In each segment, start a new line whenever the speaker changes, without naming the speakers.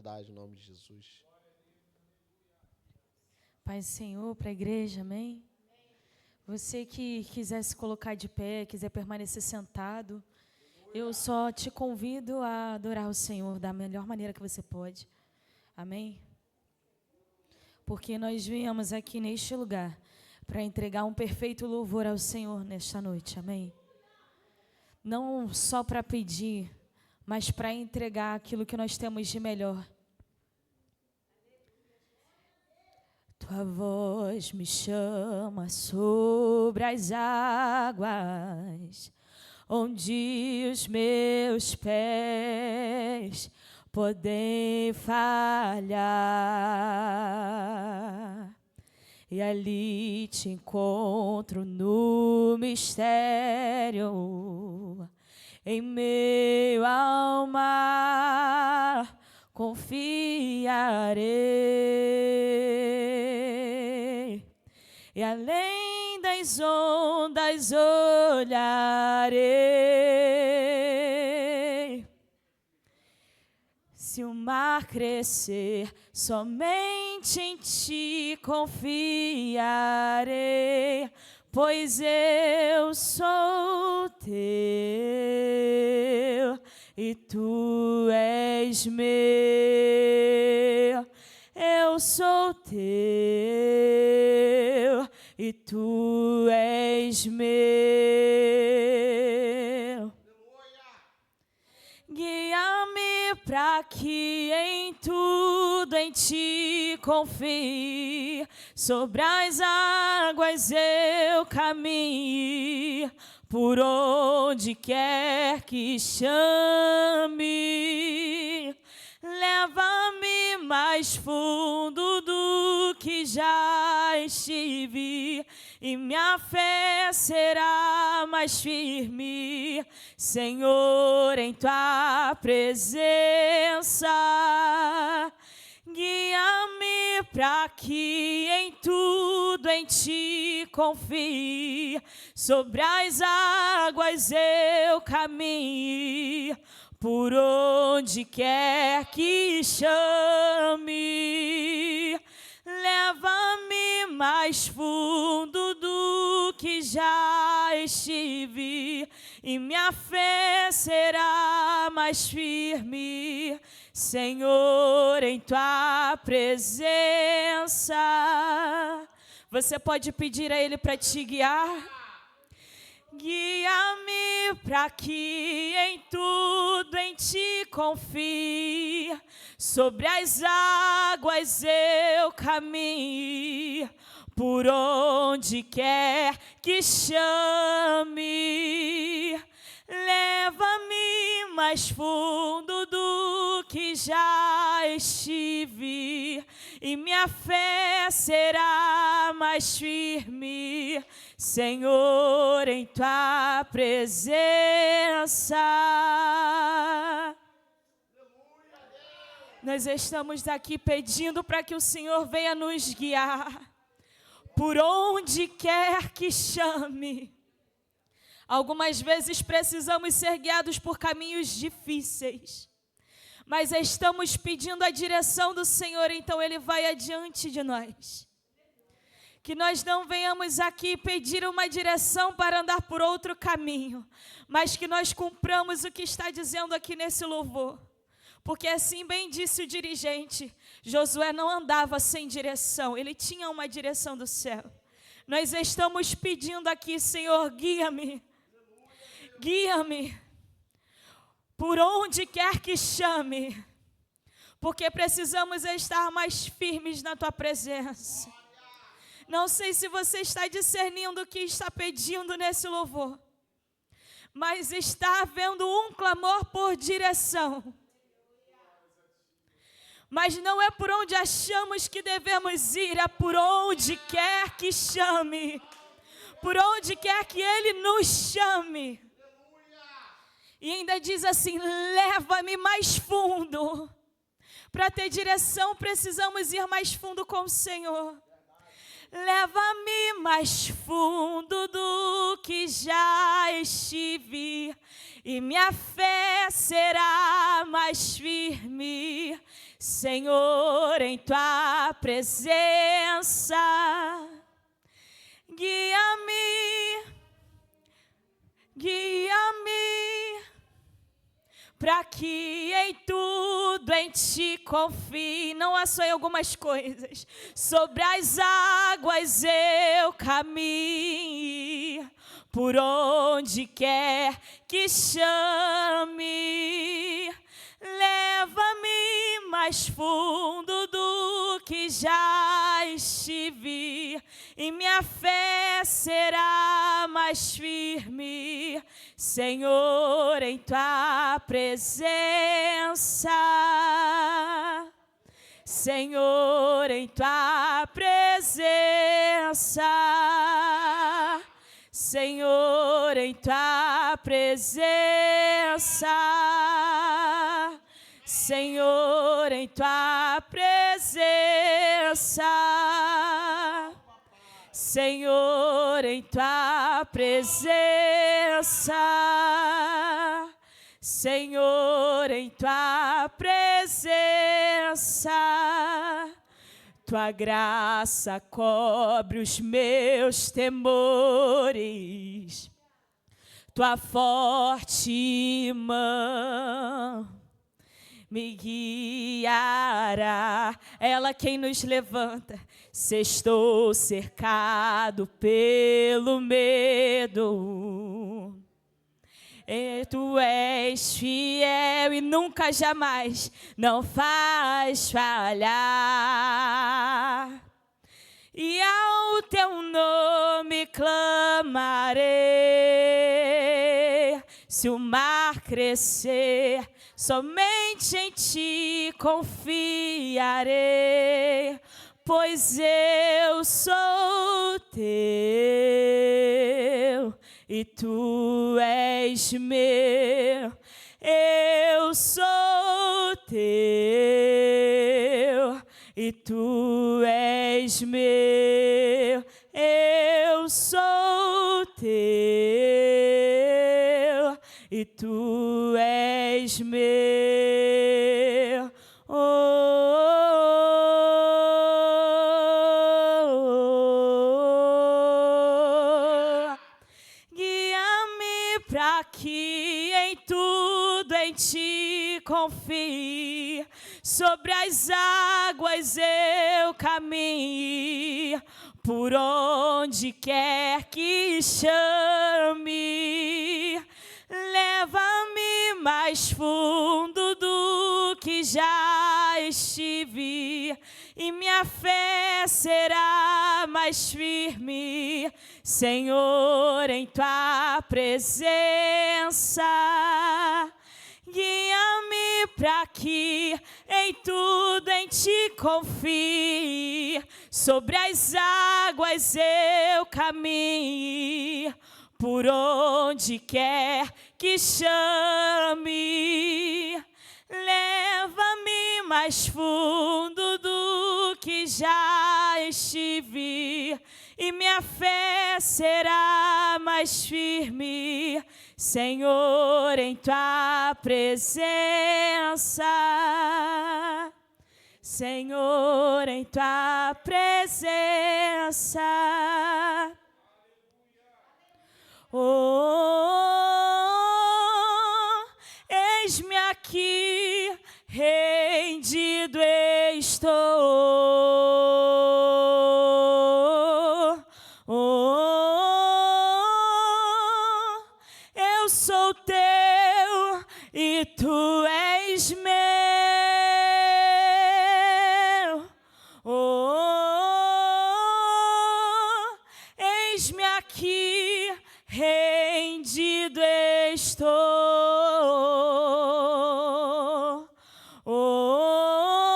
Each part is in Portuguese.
autoridade, em nome de Jesus.
Paz do Senhor para a igreja, amém? Você que quiser se colocar de pé, quiser permanecer sentado, eu só te convido a adorar o Senhor da melhor maneira que você pode, amém? Porque nós viemos aqui neste lugar para entregar um perfeito louvor ao Senhor nesta noite, amém? Não só para pedir, mas para entregar aquilo que nós temos de melhor. Tua voz me chama sobre as águas, onde os meus pés podem falhar. E ali te encontro no mistério, em meio ao mar, confiarei. E além das ondas olharei. Se o mar crescer, somente em ti confiarei, pois eu sou teu e tu és meu. Eu sou teu e tu és meu. Guia-me para que em tudo em ti confie, sobre as águas eu caminhe, por onde quer que chame. Leva-me mais fundo do que já estive, e minha fé será mais firme, Senhor, em tua presença. Guia-me para que em tudo em ti confie, sobre as águas eu caminhe, por onde quer que chame. Leva-me mais fundo do que já estive, e minha fé será mais firme, Senhor, em tua presença. Você pode pedir a Ele para te guiar? Guia-me para que em tudo em ti confie, sobre as águas eu caminhe, por onde quer que chame. Leva-me mais fundo do que já estive, e minha fé será mais firme, Senhor, em tua presença. Nós estamos aqui pedindo para que o Senhor venha nos guiar, por onde quer que chame. Algumas vezes precisamos ser guiados por caminhos difíceis, mas estamos pedindo a direção do Senhor, então Ele vai adiante de nós. Que nós não venhamos aqui pedir uma direção para andar por outro caminho, mas que nós cumpramos o que está dizendo aqui nesse louvor. Porque assim bem disse o dirigente, Josué não andava sem direção, ele tinha uma direção do céu. Nós estamos pedindo aqui, Senhor, guia-me. Guia-me por onde quer que chame, porque precisamos estar mais firmes na tua presença. Não sei se você está discernindo o que está pedindo nesse louvor, mas está havendo um clamor por direção. Mas não é por onde achamos que devemos ir, é por onde quer que chame, por onde quer que Ele nos chame. E ainda diz assim, leva-me mais fundo. Para ter direção, precisamos ir mais fundo com o Senhor. leva-me mais fundo do que já estive, e minha fé será mais firme, Senhor, em tua presença. Guia-me, guia-me, para que em tudo em ti confie. Não há só em algumas coisas. Sobre as águas eu caminhe, por onde quer que chame. Leva-me mais fundo do que já estive, e minha fé será mais firme, Senhor, em tua presença. Senhor, em tua presença. Senhor, em tua presença. Senhor, em tua presença. Senhor, em tua presença. Senhor, em tua presença. Tua graça cobre os meus temores. Tua forte mão me guiará. Ela quem nos levanta. Se estou cercado pelo medo, e tu és fiel e nunca jamais não faz falhar. E ao teu nome clamarei. Se o mar crescer, somente em ti confiarei, pois eu sou teu e tu és meu. Eu sou teu e tu és meu. Eu sou teu e tu és meu. Oh, oh, oh. Guia-me para que em tudo em ti confie. Sobre as águas eu caminhe, por onde quer que chame. Leva-me mais fundo do que já estive, e minha fé será mais firme, Senhor, em tua presença. Guia-me para que em tudo em ti confie. Sobre as águas eu caminhe, por onde quer que chame. Leva-me mais fundo do que já estive, e minha fé será mais firme, Senhor, em tua presença. Senhor, em tua presença. Oh, eis-me aqui, rendido estou. Oh, eu sou teu e tu és meu. Oh, eis-me aqui, rendido estou. Oh,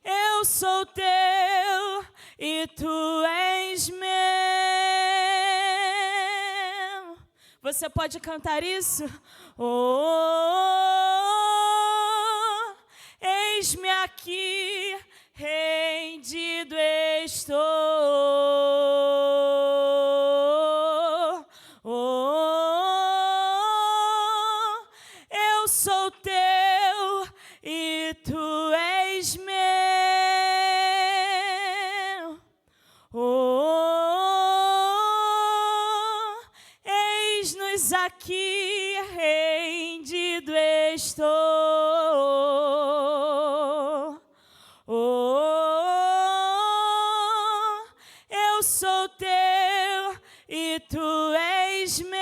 eu sou teu e tu és meu. Você pode cantar isso? Oh, eis-me aqui, rendido estou. Oh, eu sou teu e tu és meu. Oh, eis-nos aqui, rendido estou. Oh, eu sou teu e tu és meu.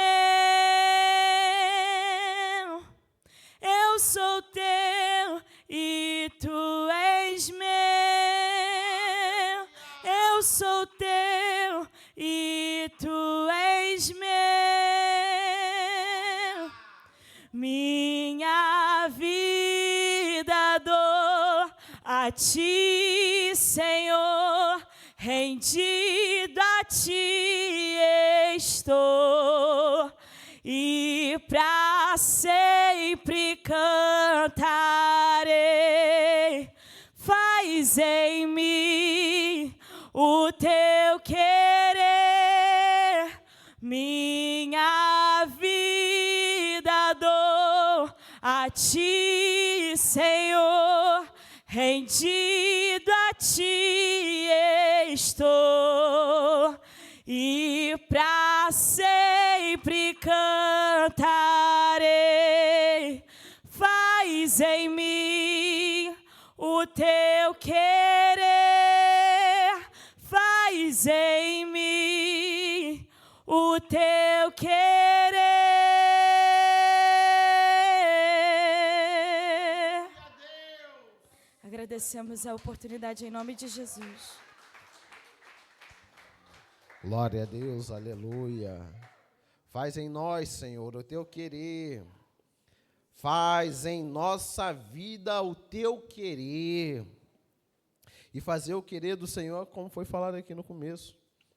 Eu sou teu e tu és meu. Eu sou teu e tu és meu. Minha vida dou a ti, Senhor, rendido a ti estou, e para sempre cantarei. Faz em mim o teu querer, minha vida dou a ti, Senhor, rendido a ti estou, e para sempre cantarei. Faz em mim o teu querer, faz em mim o teu querer. Agradecemos a oportunidade em nome de Jesus.
Glória a Deus, aleluia. Faz em nós, Senhor, o teu querer. Faz em nossa vida o teu querer. E fazer o querer do Senhor, como foi falado aqui no começo,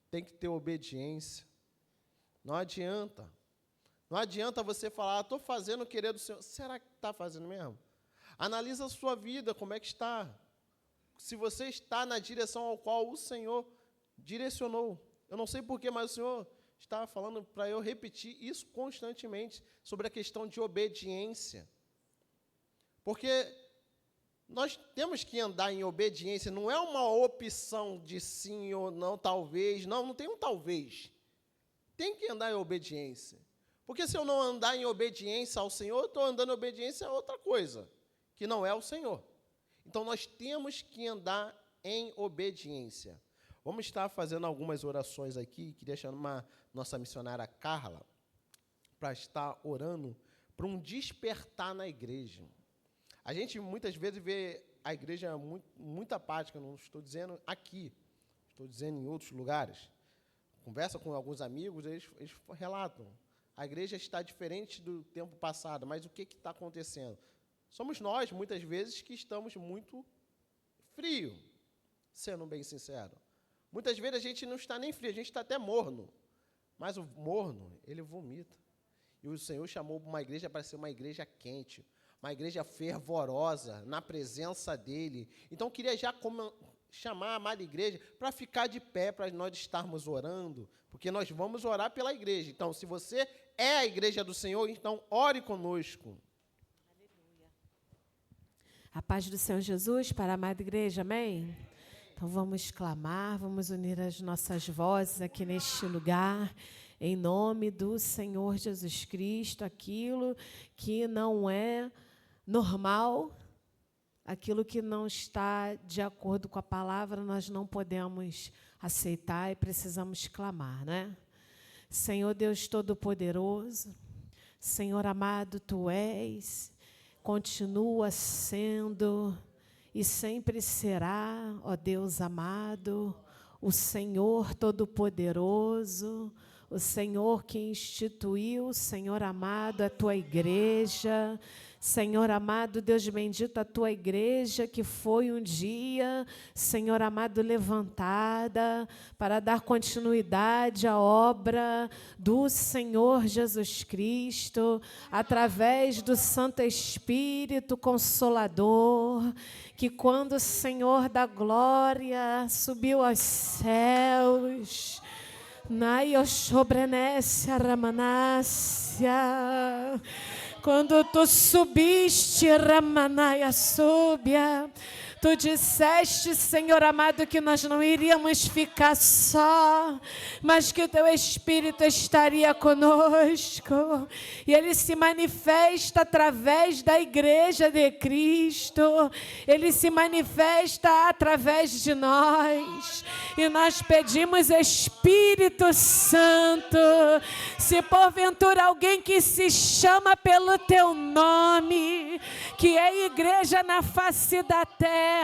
tem que ter obediência. Não adianta. Não adianta você falar, estou fazendo o querer do Senhor. Será que está fazendo mesmo? Analisa a sua vida, como é que está. Se você está na direção ao qual o Senhor direcionou. Eu não sei porquê, mas o Senhor estava falando para eu repetir isso constantemente, sobre a questão de obediência. Porque nós temos que andar em obediência, não é uma opção de sim ou não, talvez. Não tem um talvez. Tem que andar em obediência. Porque se eu não andar em obediência ao Senhor, eu estou andando em obediência a outra coisa, que não é o Senhor. Então, nós temos que andar em obediência. Vamos estar fazendo algumas orações aqui. Queria chamar nossa missionária Carla para estar orando para um despertar na igreja. A gente muitas vezes vê a igreja muito apática, não estou dizendo aqui, estou dizendo em outros lugares. Conversa com alguns amigos, eles relatam. A igreja está diferente do tempo passado, mas o que está acontecendo? Somos nós, muitas vezes, que estamos muito frios, sendo bem sincero. Muitas vezes a gente não está nem frio, a gente está até morno. Mas o morno, ele vomita. E o Senhor chamou uma igreja para ser uma igreja quente, uma igreja fervorosa, na presença dEle. Então, eu queria já chamar a amada igreja para ficar de pé, para nós estarmos orando, porque nós vamos orar pela igreja. Então, se você é a igreja do Senhor, então ore conosco.
Aleluia. A paz do Senhor Jesus para a amada igreja, amém? Então vamos clamar, vamos unir as nossas vozes aqui neste lugar, em nome do Senhor Jesus Cristo. Aquilo que não é normal, aquilo que não está de acordo com a palavra, nós não podemos aceitar e precisamos clamar, né? Senhor Deus Todo-Poderoso, Senhor amado, Tu és, continua sendo e sempre será, ó Deus amado, o Senhor Todo-Poderoso, o Senhor que instituiu, Senhor amado, a tua igreja. Senhor amado, Deus bendito, a tua igreja que foi um dia, Senhor amado, levantada para dar continuidade à obra do Senhor Jesus Cristo, através do Santo Espírito Consolador, que quando o Senhor da glória subiu aos céus, quando tu subiste, Ramanaia súbia, tu disseste, Senhor amado, que nós não iríamos ficar só, mas que o teu Espírito estaria conosco. E ele se manifesta através da igreja de Cristo. Ele se manifesta através de nós. E nós pedimos, Espírito Santo, se porventura alguém que se chama pelo teu nome, que é igreja na face da terra,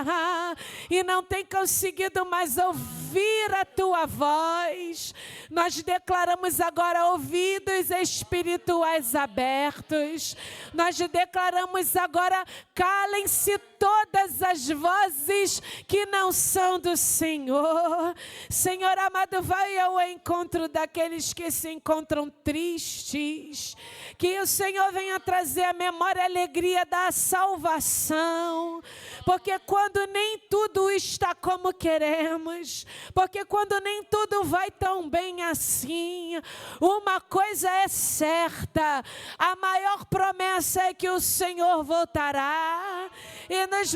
e não tem conseguido mais ouvir a tua voz, nós declaramos agora ouvidos espirituais abertos, nós declaramos agora, calem-se todas as vozes que não são do Senhor. Senhor amado, vai ao encontro daqueles que se encontram tristes, que o Senhor venha trazer à memória a alegria da salvação, porque quando nem tudo está como queremos, porque quando nem tudo vai tão bem assim, uma coisa é certa, a maior promessa é que o Senhor voltará e nos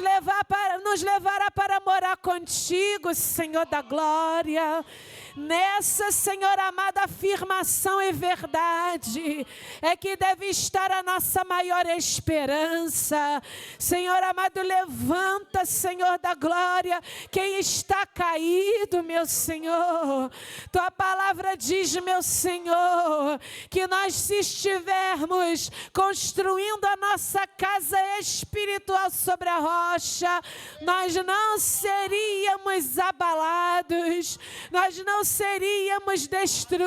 levará para morar contigo, Senhor da glória. Nessa, Senhor amado, afirmação e verdade é que deve estar a nossa maior esperança. Senhor amado, levanta, Senhor da glória, quem está caído, meu Senhor. Tua palavra diz, meu Senhor, que nós, se estivermos construindo a nossa casa espiritual sobre a rocha, nós não seríamos abalados, nós não seríamos destruídos.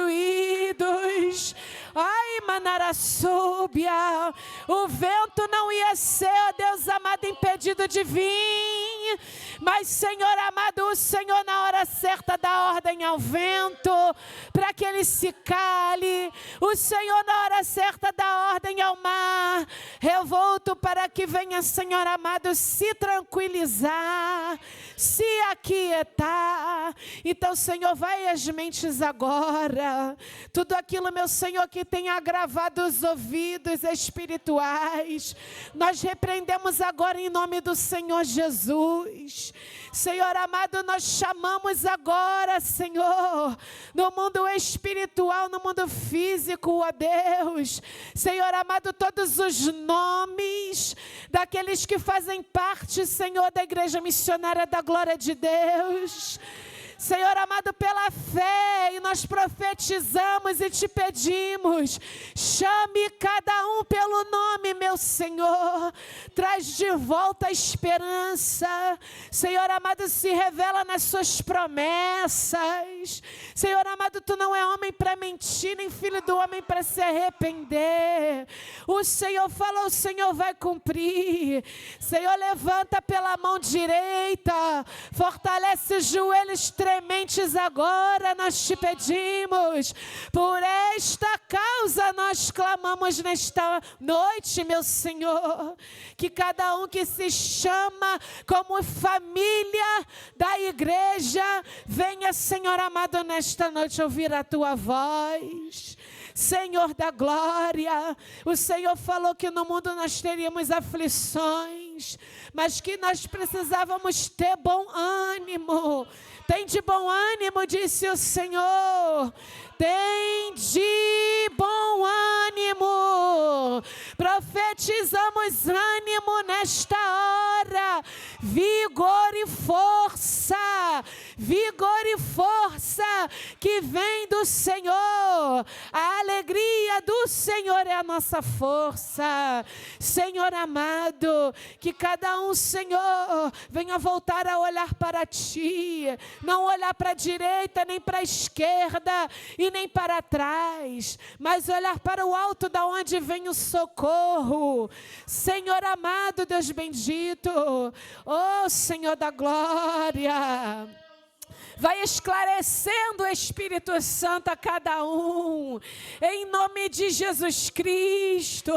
Ai, Manarassúbia, o vento não ia ser, ó Deus amado, impedido de vir, mas, Senhor amado, o Senhor na hora certa dá ordem ao vento para que ele se cale. O Senhor na hora certa dá ordem ao mar revolto para que venha, Senhor amado, se tranquilizar, se aquietar. Então, Senhor, vai às mentes agora, tudo aquilo, meu Senhor, que tem agravado os ouvidos espirituais, nós repreendemos agora em nome do Senhor Jesus. Senhor amado, nós chamamos agora, Senhor, no mundo espiritual, no mundo físico, ó Deus, Senhor amado, todos os nomes daqueles que fazem parte, Senhor, da Igreja Missionária da Glória de Deus. Senhor amado, pela fé, e nós profetizamos e te pedimos, chame cada um pelo nome, meu Senhor, traz de volta a esperança. Senhor amado, se revela nas suas promessas. Senhor amado, tu não é homem para mentir, nem filho do homem para se arrepender. O Senhor falou, o Senhor vai cumprir. Senhor, levanta pela mão direita, fortalece os joelhos trementes agora, nós te pedimos. Por esta causa nós clamamos nesta noite, meu Senhor, que cada um que se chama como família da igreja venha, Senhor amado, nesta noite ouvir a tua voz. Senhor da glória, o Senhor falou que no mundo nós teríamos aflições, mas que nós precisávamos ter bom ânimo. Tem de bom ânimo, disse o Senhor. Tem de bom ânimo. Profetizamos ânimo nesta hora, vigor e força, vigor e força que vem do Senhor. A alegria do Senhor é a nossa força. Senhor amado, que cada um, Senhor, venha voltar a olhar para Ti, não olhar para a direita, nem para a esquerda e nem para trás, mas olhar para o alto da onde vem o socorro. Senhor amado, Deus bendito, oh Senhor da glória, vai esclarecendo o Espírito Santo a cada um, em nome de Jesus Cristo,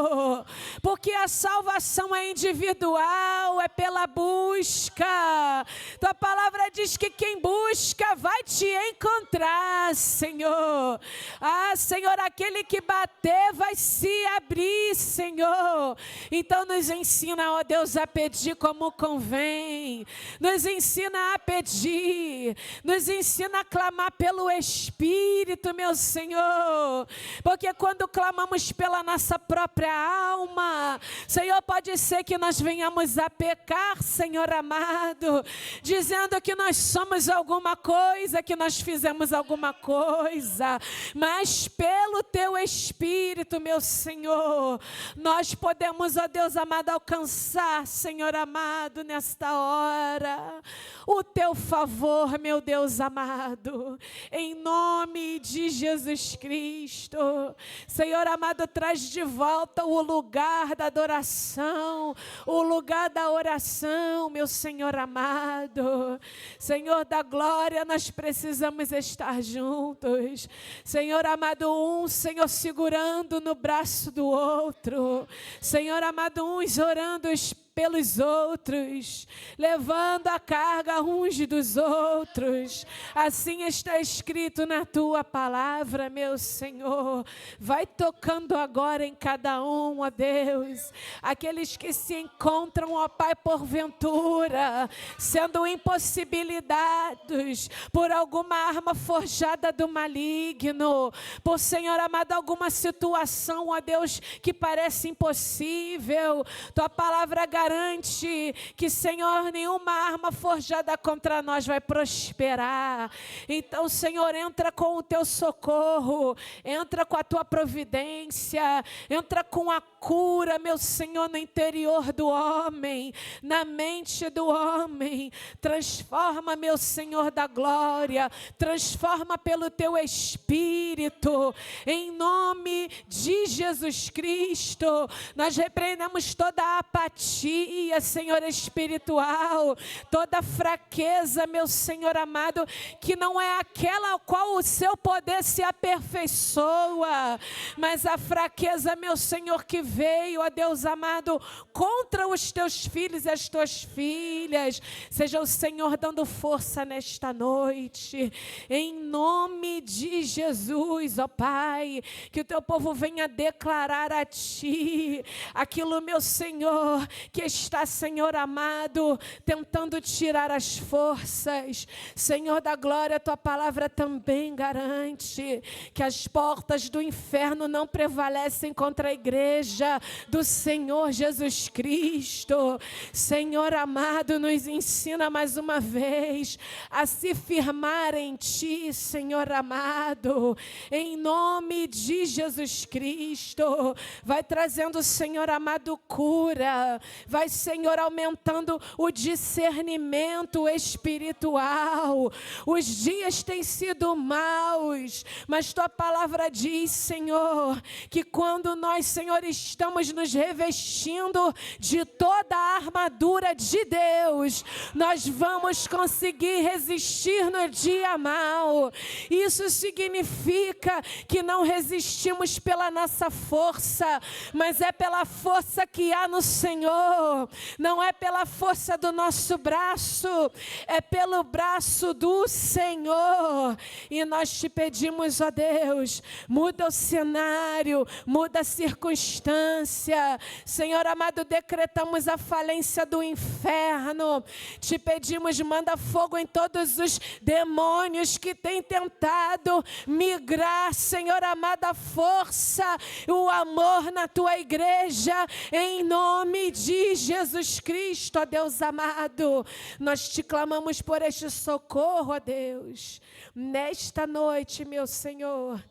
porque a salvação é individual, é pela busca. Tua palavra diz que quem busca vai te encontrar, Senhor. Ah, Senhor, aquele que bater vai se abrir, Senhor. Então nos ensina, ó Deus, a pedir como convém, nos ensina a pedir, nos ensina a clamar pelo Espírito, meu Senhor, porque quando clamamos pela nossa própria alma, Senhor, pode ser que nós venhamos a pecar, Senhor amado, dizendo que nós somos alguma coisa, que nós fizemos alguma coisa, mas pelo Teu Espírito, meu Senhor, nós podemos, ó Deus amado, alcançar, Senhor amado, nesta hora, o Teu favor, meu Deus amado, em nome de Jesus Cristo. Senhor amado, traz de volta o lugar da adoração, o lugar da oração, meu Senhor amado. Senhor da glória, nós precisamos estar juntos. Senhor amado, Senhor, segurando no braço do outro. Senhor amado, uns orando pelos outros, levando a carga uns dos outros. Assim está escrito na Tua palavra, meu Senhor. Vai tocando agora em cada um, ó Deus, aqueles que se encontram, ó Pai, porventura, sendo impossibilitados por alguma arma forjada do maligno, por, Senhor amado, alguma situação, ó Deus, que parece impossível. Tua palavra garante que, Senhor, nenhuma arma forjada contra nós vai prosperar. Então, Senhor, entra com o Teu socorro, entra com a Tua providência, entra com a cura, meu Senhor, no interior do homem, na mente do homem. Transforma, meu Senhor da glória, transforma pelo Teu Espírito, em nome de Jesus Cristo. Nós repreendemos toda a apatia, Senhor, espiritual, toda fraqueza, meu Senhor amado, que não é aquela ao qual o Seu poder se aperfeiçoa, mas a fraqueza, meu Senhor, que veio, ó Deus amado, contra os Teus filhos e as Tuas filhas. Seja o Senhor dando força nesta noite, em nome de Jesus, ó Pai, que o Teu povo venha declarar a Ti aquilo, meu Senhor, que está, Senhor amado, tentando tirar as forças. Senhor da glória, Tua palavra também garante que as portas do inferno não prevalecem contra a igreja do Senhor Jesus Cristo. Senhor amado, nos ensina mais uma vez a se firmar em Ti, Senhor amado, em nome de Jesus Cristo. Vai trazendo, Senhor amado, cura. Vai, Senhor, aumentando o discernimento espiritual. Os dias têm sido maus, mas Tua palavra diz, Senhor, que quando nós, Senhor, estamos nos revestindo de toda a armadura de Deus, nós vamos conseguir resistir no dia mau. Isso significa que não resistimos pela nossa força, mas é pela força que há no Senhor. Não é pela força do nosso braço, é pelo braço do Senhor. E nós Te pedimos, ó Deus, muda o cenário, muda a circunstância, ganância. Senhor amado, decretamos a falência do inferno. Te pedimos, manda fogo em todos os demônios que têm tentado migrar, Senhor amado, a força, o amor na tua igreja, em nome de Jesus Cristo, ó Deus amado. Nós te clamamos por este socorro, ó Deus, nesta noite, meu Senhor,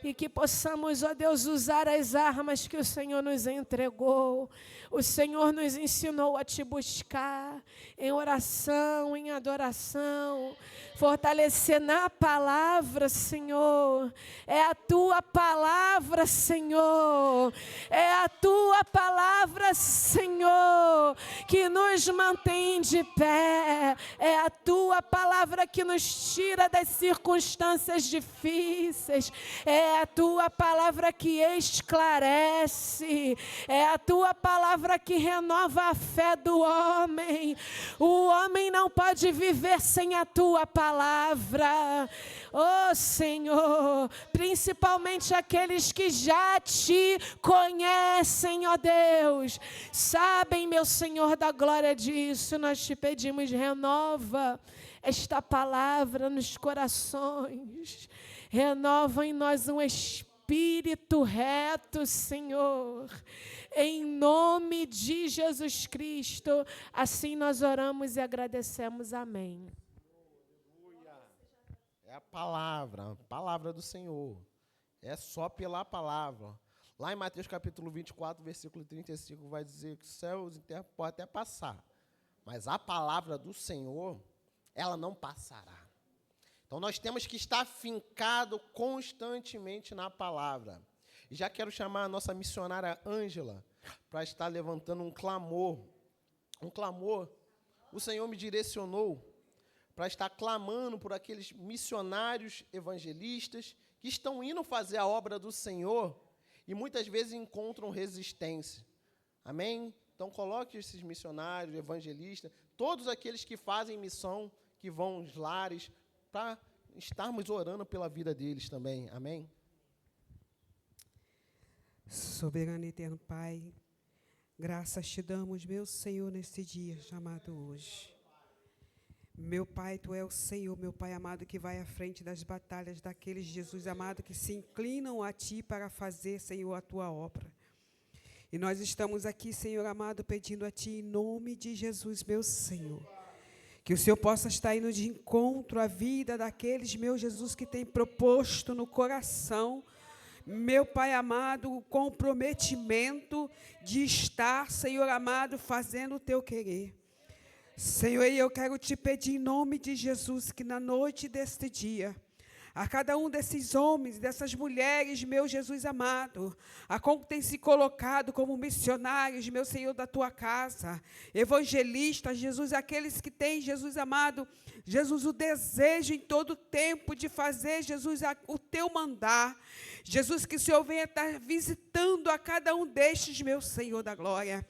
e que possamos, ó Deus, usar as armas que o Senhor nos entregou. O Senhor nos ensinou a te buscar em oração, em adoração, fortalecer na palavra, Senhor. É a tua palavra, Senhor. É a tua palavra, Senhor, que nos mantém de pé. É a tua palavra que nos tira das circunstâncias difíceis. É a tua palavra que esclarece. É a tua palavra que renova a fé do homem. O homem não pode viver sem a tua palavra. Oh, Senhor, principalmente aqueles que já te conhecem, ó Deus, sabem, meu Senhor, da glória disso. Nós te pedimos, renova esta palavra nos corações. Renova em nós um espírito reto, Senhor. Em nome de Jesus Cristo, assim nós oramos e agradecemos. Amém.
É a palavra do Senhor. É só pela palavra. Lá em Mateus capítulo 24, versículo 35, vai dizer que os céus e terra podem até passar, mas a palavra do Senhor, ela não passará. Então, nós temos que estar fincado constantemente na palavra. E já quero chamar a nossa missionária Ângela para estar levantando um clamor. Um clamor. O Senhor me direcionou para estar clamando por aqueles missionários evangelistas que estão indo fazer a obra do Senhor e muitas vezes encontram resistência. Amém? Então, coloque esses missionários, evangelistas, todos aqueles que fazem missão, que vão aos lares, para estarmos orando pela vida deles também. Amém?
Soberano e eterno Pai, graças te damos, meu Senhor, neste dia chamado hoje. Meu Pai, Tu é o Senhor, meu Pai amado, que vai à frente das batalhas daqueles, Jesus amado, que se inclinam a Ti para fazer, Senhor, a Tua obra. E nós estamos aqui, Senhor amado, pedindo a Ti, em nome de Jesus, meu Senhor, que o Senhor possa estar indo de encontro à vida daqueles, meu Jesus, que tem proposto no coração, meu Pai amado, o comprometimento de estar, Senhor amado, fazendo o Teu querer. Senhor, eu quero te pedir em nome de Jesus, que na noite deste dia, a cada um desses homens, dessas mulheres, meu Jesus amado, a como tem se colocado como missionários, meu Senhor, da Tua casa, evangelistas, Jesus, aqueles que têm, Jesus amado, Jesus, o desejo em todo tempo de fazer, Jesus, o Teu mandar. Jesus, que o Senhor venha estar visitando a cada um destes, meu Senhor da glória,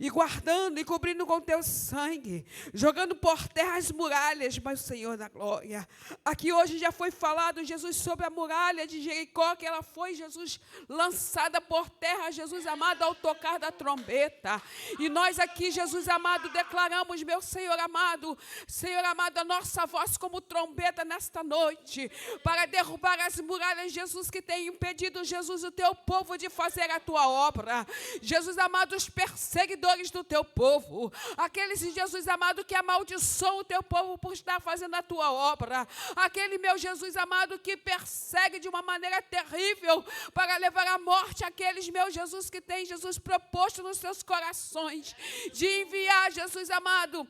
e guardando e cobrindo com Teu sangue, jogando por terra as muralhas, meu Senhor da glória. Aqui hoje já foi falado, Jesus, sobre a muralha de Jericó, que ela foi, Jesus, lançada por terra, Jesus amado, ao tocar da trombeta. E nós aqui, Jesus amado, declaramos, meu Senhor amado, a nossa voz como trombeta nesta noite, para derrubar as muralhas, Jesus, que tem impedido, Jesus, o Teu povo de fazer a Tua obra. Jesus amado, os perseguidores do Teu povo, aqueles, Jesus amado, que amaldiçoam o Teu povo por estar fazendo a Tua obra, aquele, meu Jesus amado, que persegue de uma maneira terrível para levar à morte aqueles, meu Jesus, que tem, Jesus, proposto nos seus corações de enviar, Jesus amado,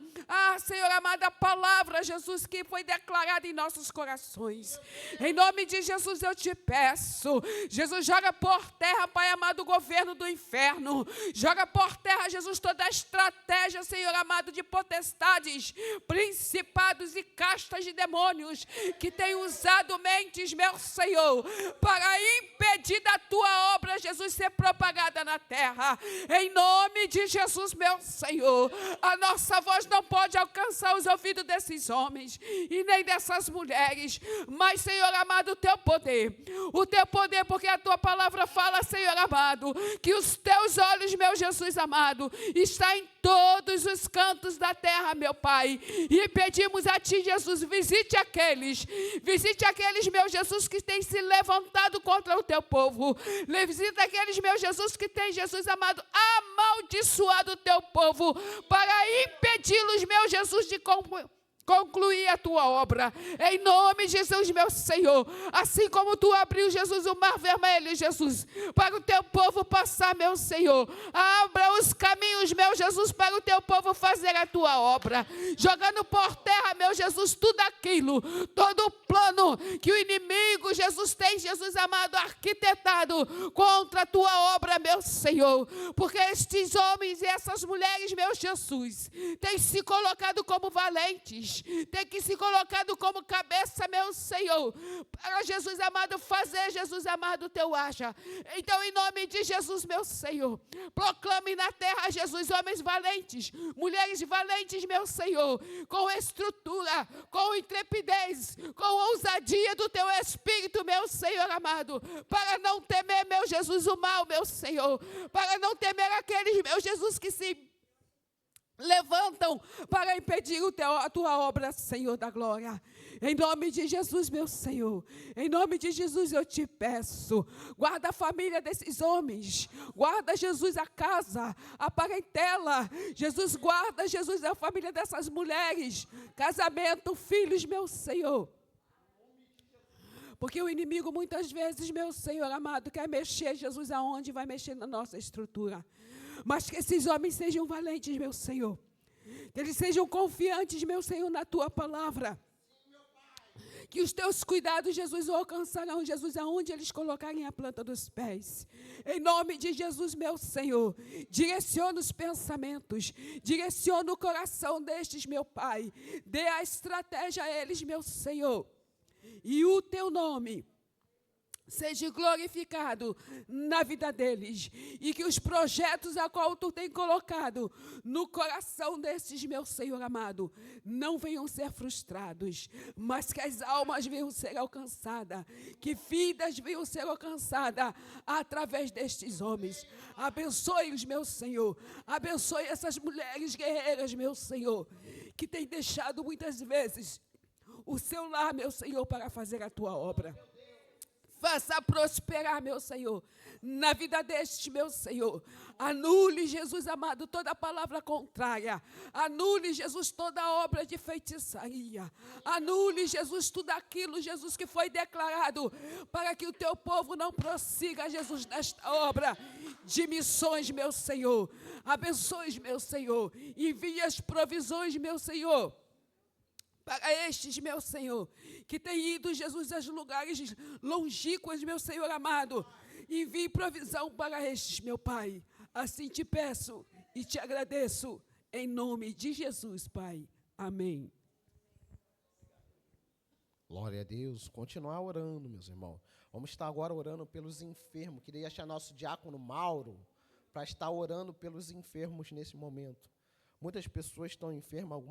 Senhor amado, a palavra, Jesus, que foi declarada em nossos corações. Em nome de Jesus eu te peço, Jesus, joga por terra, Pai amado, o governo do inferno, joga por terra, terra, Jesus, toda a estratégia, Senhor amado, de potestades, principados e castas de demônios que têm usado mentes, meu Senhor, para impedir da tua obra, Jesus, ser propagada na terra. Em nome de Jesus, meu Senhor, a nossa voz não pode alcançar os ouvidos desses homens e nem dessas mulheres, mas, Senhor amado, o teu poder, porque a tua palavra fala, Senhor amado, que os teus olhos, meu Jesus amado, está em todos os cantos da terra, meu Pai, e pedimos a ti, Jesus, visite aqueles, meu Jesus, que têm se levantado contra o teu povo, visita aqueles, meu Jesus, que têm, Jesus amado, amaldiçoado o teu povo, para impedi-los, meu Jesus, de concluir a tua obra, em nome de Jesus, meu Senhor, assim como tu abriu, Jesus, o mar vermelho, Jesus, para o teu povo passar, meu Senhor, abra os caminhos, meu Jesus, para o teu povo fazer a tua obra, jogando por terra, meu Jesus, tudo aquilo, todo o plano que o inimigo, Jesus, tem, Jesus amado, arquitetado contra a tua obra, meu Senhor, porque estes homens e essas mulheres, meu Jesus, têm se colocado como valentes, tem que se colocado como cabeça, meu Senhor, para, Jesus amado, fazer, Jesus amado, o teu haja. Então, em nome de Jesus, meu Senhor, proclame na terra, Jesus, homens valentes, mulheres valentes, meu Senhor, com estrutura, com intrepidez, com ousadia do teu Espírito, meu Senhor amado, para não temer, meu Jesus, o mal, meu Senhor, para não temer aqueles, meu Jesus, que se levantam para impedir a tua obra, Senhor da glória. Em nome de Jesus, meu Senhor, em nome de Jesus eu te peço, guarda a família desses homens, guarda, Jesus, a casa, a parentela, Jesus, guarda, Jesus, a família dessas mulheres, casamento, filhos, meu Senhor. Porque o inimigo muitas vezes, meu Senhor amado, quer mexer, Jesus, aonde vai mexer na nossa estrutura. Mas que esses homens sejam valentes, meu Senhor. Que eles sejam confiantes, meu Senhor, na tua palavra. Que os teus cuidados, Jesus, o alcançarão, Jesus, aonde eles colocarem a planta dos pés. Em nome de Jesus, meu Senhor, direciona os pensamentos, direciona o coração destes, meu Pai. Dê a estratégia a eles, meu Senhor. E o teu nome seja glorificado na vida deles, e que os projetos a qual tu tem colocado no coração desses, meu Senhor amado, não venham ser frustrados, mas que as almas venham ser alcançadas, que vidas venham ser alcançadas através destes homens. Abençoe-os, meu Senhor, abençoe essas mulheres guerreiras, meu Senhor, que têm deixado muitas vezes o seu lar, meu Senhor, para fazer a tua obra. Faça prosperar, meu Senhor, na vida destes, meu Senhor. Anule, Jesus amado, toda palavra contrária. Anule, Jesus, toda obra de feitiçaria. Anule, Jesus, tudo aquilo, Jesus, que foi declarado para que o teu povo não prossiga, Jesus, nesta obra de missões, meu Senhor. Abençoe, meu Senhor. Envie as provisões, meu Senhor, para estes, meu Senhor, que têm ido, Jesus, aos lugares longínquos, meu Senhor amado. Envie provisão para estes, meu Pai. Assim te peço e te agradeço, em nome de Jesus, Pai. Amém.
Glória a Deus. Continuar orando, meus irmãos. Vamos estar agora orando pelos enfermos. Queria achar nosso diácono Mauro para estar orando pelos enfermos nesse momento. Muitas pessoas estão enfermas,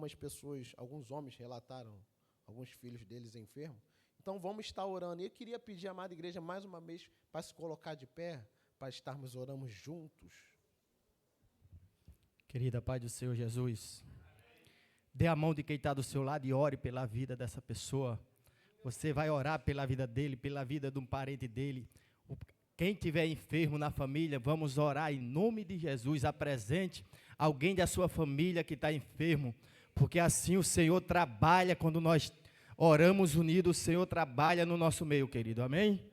alguns homens relataram alguns filhos deles enfermos. Então vamos estar orando. E eu queria pedir à amada igreja mais uma vez para se colocar de pé, para estarmos orando juntos.
Querida Pai do Senhor Jesus, dê a mão de quem está do seu lado e ore pela vida dessa pessoa. Você vai orar pela vida dele, pela vida de um parente dele. Quem tiver enfermo na família, vamos orar em nome de Jesus. Apresente alguém da sua família que está enfermo, porque assim o Senhor trabalha quando nós oramos unidos, o Senhor trabalha no nosso meio, querido, amém?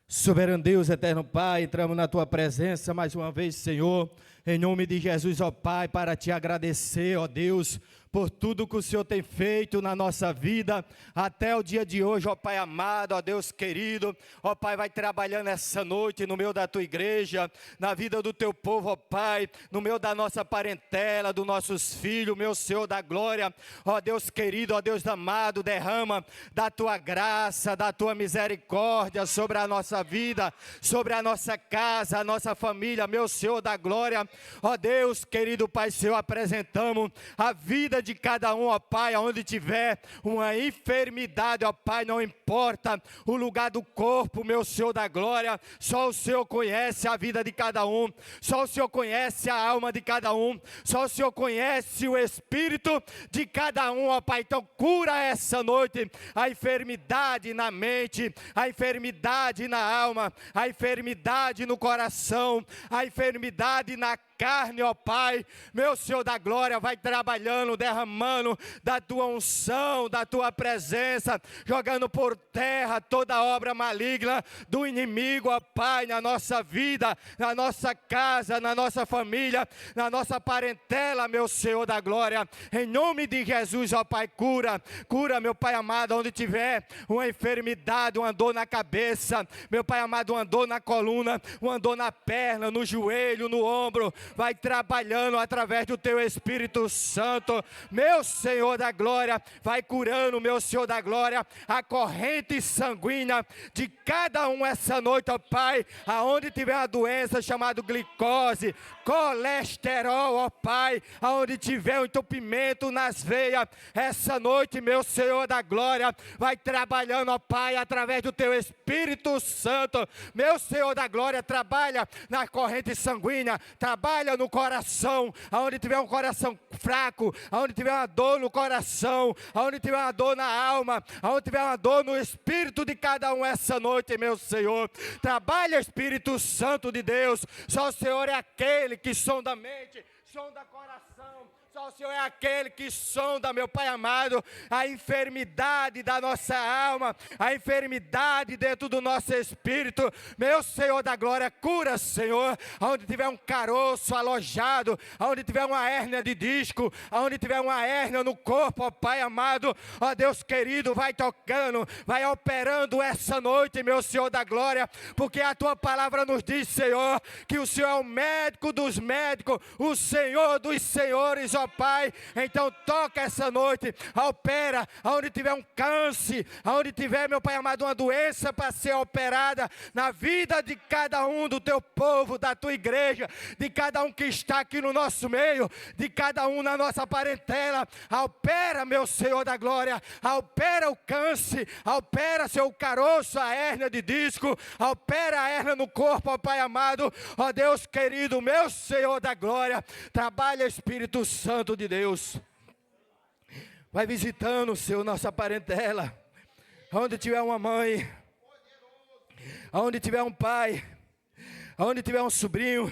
Soberano Deus, eterno Pai, entramos na tua presença mais uma vez, Senhor, em nome de Jesus, ó Pai, para te agradecer, ó Deus, por tudo que o Senhor tem feito na nossa vida, até o dia de hoje, ó Pai amado, ó Deus querido, ó Pai, vai trabalhando essa noite no meio da tua igreja, na vida do teu povo, ó Pai, no meio da nossa parentela, dos nossos filhos, meu Senhor da glória, ó Deus querido, ó Deus amado, derrama da tua graça, da tua misericórdia sobre a nossa vida, sobre a nossa casa, a nossa família, meu Senhor da glória, ó Deus querido Pai Senhor, apresentamos a vida de cada um, ó Pai, aonde tiver uma enfermidade, ó Pai, não importa o lugar do corpo, meu Senhor da glória, só o Senhor conhece a vida de cada um, só o Senhor conhece a alma de cada um, só o Senhor conhece o espírito de cada um, ó Pai, então cura essa noite a enfermidade na mente, a enfermidade na alma, a enfermidade no coração, a enfermidade na carne, ó Pai, meu Senhor da glória, vai trabalhando, derramando da tua unção, da tua presença, jogando por terra toda obra maligna do inimigo, ó Pai, na nossa vida, na nossa casa, na nossa família, na nossa parentela, meu Senhor da glória, em nome de Jesus, ó Pai, cura, meu Pai amado, onde tiver uma enfermidade, uma dor na cabeça, meu Pai amado, uma dor na coluna, uma dor na perna, no joelho, no ombro, vai trabalhando através do teu Espírito Santo, meu Senhor da glória, vai curando, meu Senhor da glória, a corrente sanguínea de cada um essa noite, ó Pai, aonde tiver uma doença chamada glicose, colesterol, ó Pai, aonde tiver um entupimento nas veias, essa noite, meu Senhor da glória, vai trabalhando, ó Pai, através do teu Espírito Santo, meu Senhor da glória, trabalha na corrente sanguínea, trabalha no coração, aonde tiver um coração fraco, aonde tiver uma dor no coração, aonde tiver uma dor na alma, aonde tiver uma dor no espírito de cada um essa noite, meu Senhor, trabalha Espírito Santo de Deus, só o Senhor é aquele que sonda a mente, sonda o coração, só o Senhor é aquele que sonda, meu Pai amado, a enfermidade da nossa alma, a enfermidade dentro do nosso espírito, meu Senhor da glória, cura, Senhor, aonde tiver um caroço alojado, aonde tiver uma hérnia de disco, aonde tiver uma hérnia no corpo, ó Pai amado, ó Deus querido, vai tocando, vai operando essa noite, meu Senhor da glória, porque a Tua palavra nos diz, Senhor, que o Senhor é o médico dos médicos, o Senhor dos senhores, ó Pai, então toca essa noite, opera, aonde tiver um câncer, aonde tiver, meu Pai amado, uma doença para ser operada na vida de cada um do Teu povo, da Tua igreja, de cada um que está aqui no nosso meio, de cada um na nossa parentela, opera, meu Senhor da glória, opera o câncer, opera, seu caroço, a hérnia de disco, opera a hérnia no corpo, ó Pai amado, ó Deus querido, meu Senhor da glória, trabalha Espírito Santo de Deus, vai visitando, Senhor, nossa parentela, onde tiver uma mãe, onde tiver um pai, onde tiver um sobrinho,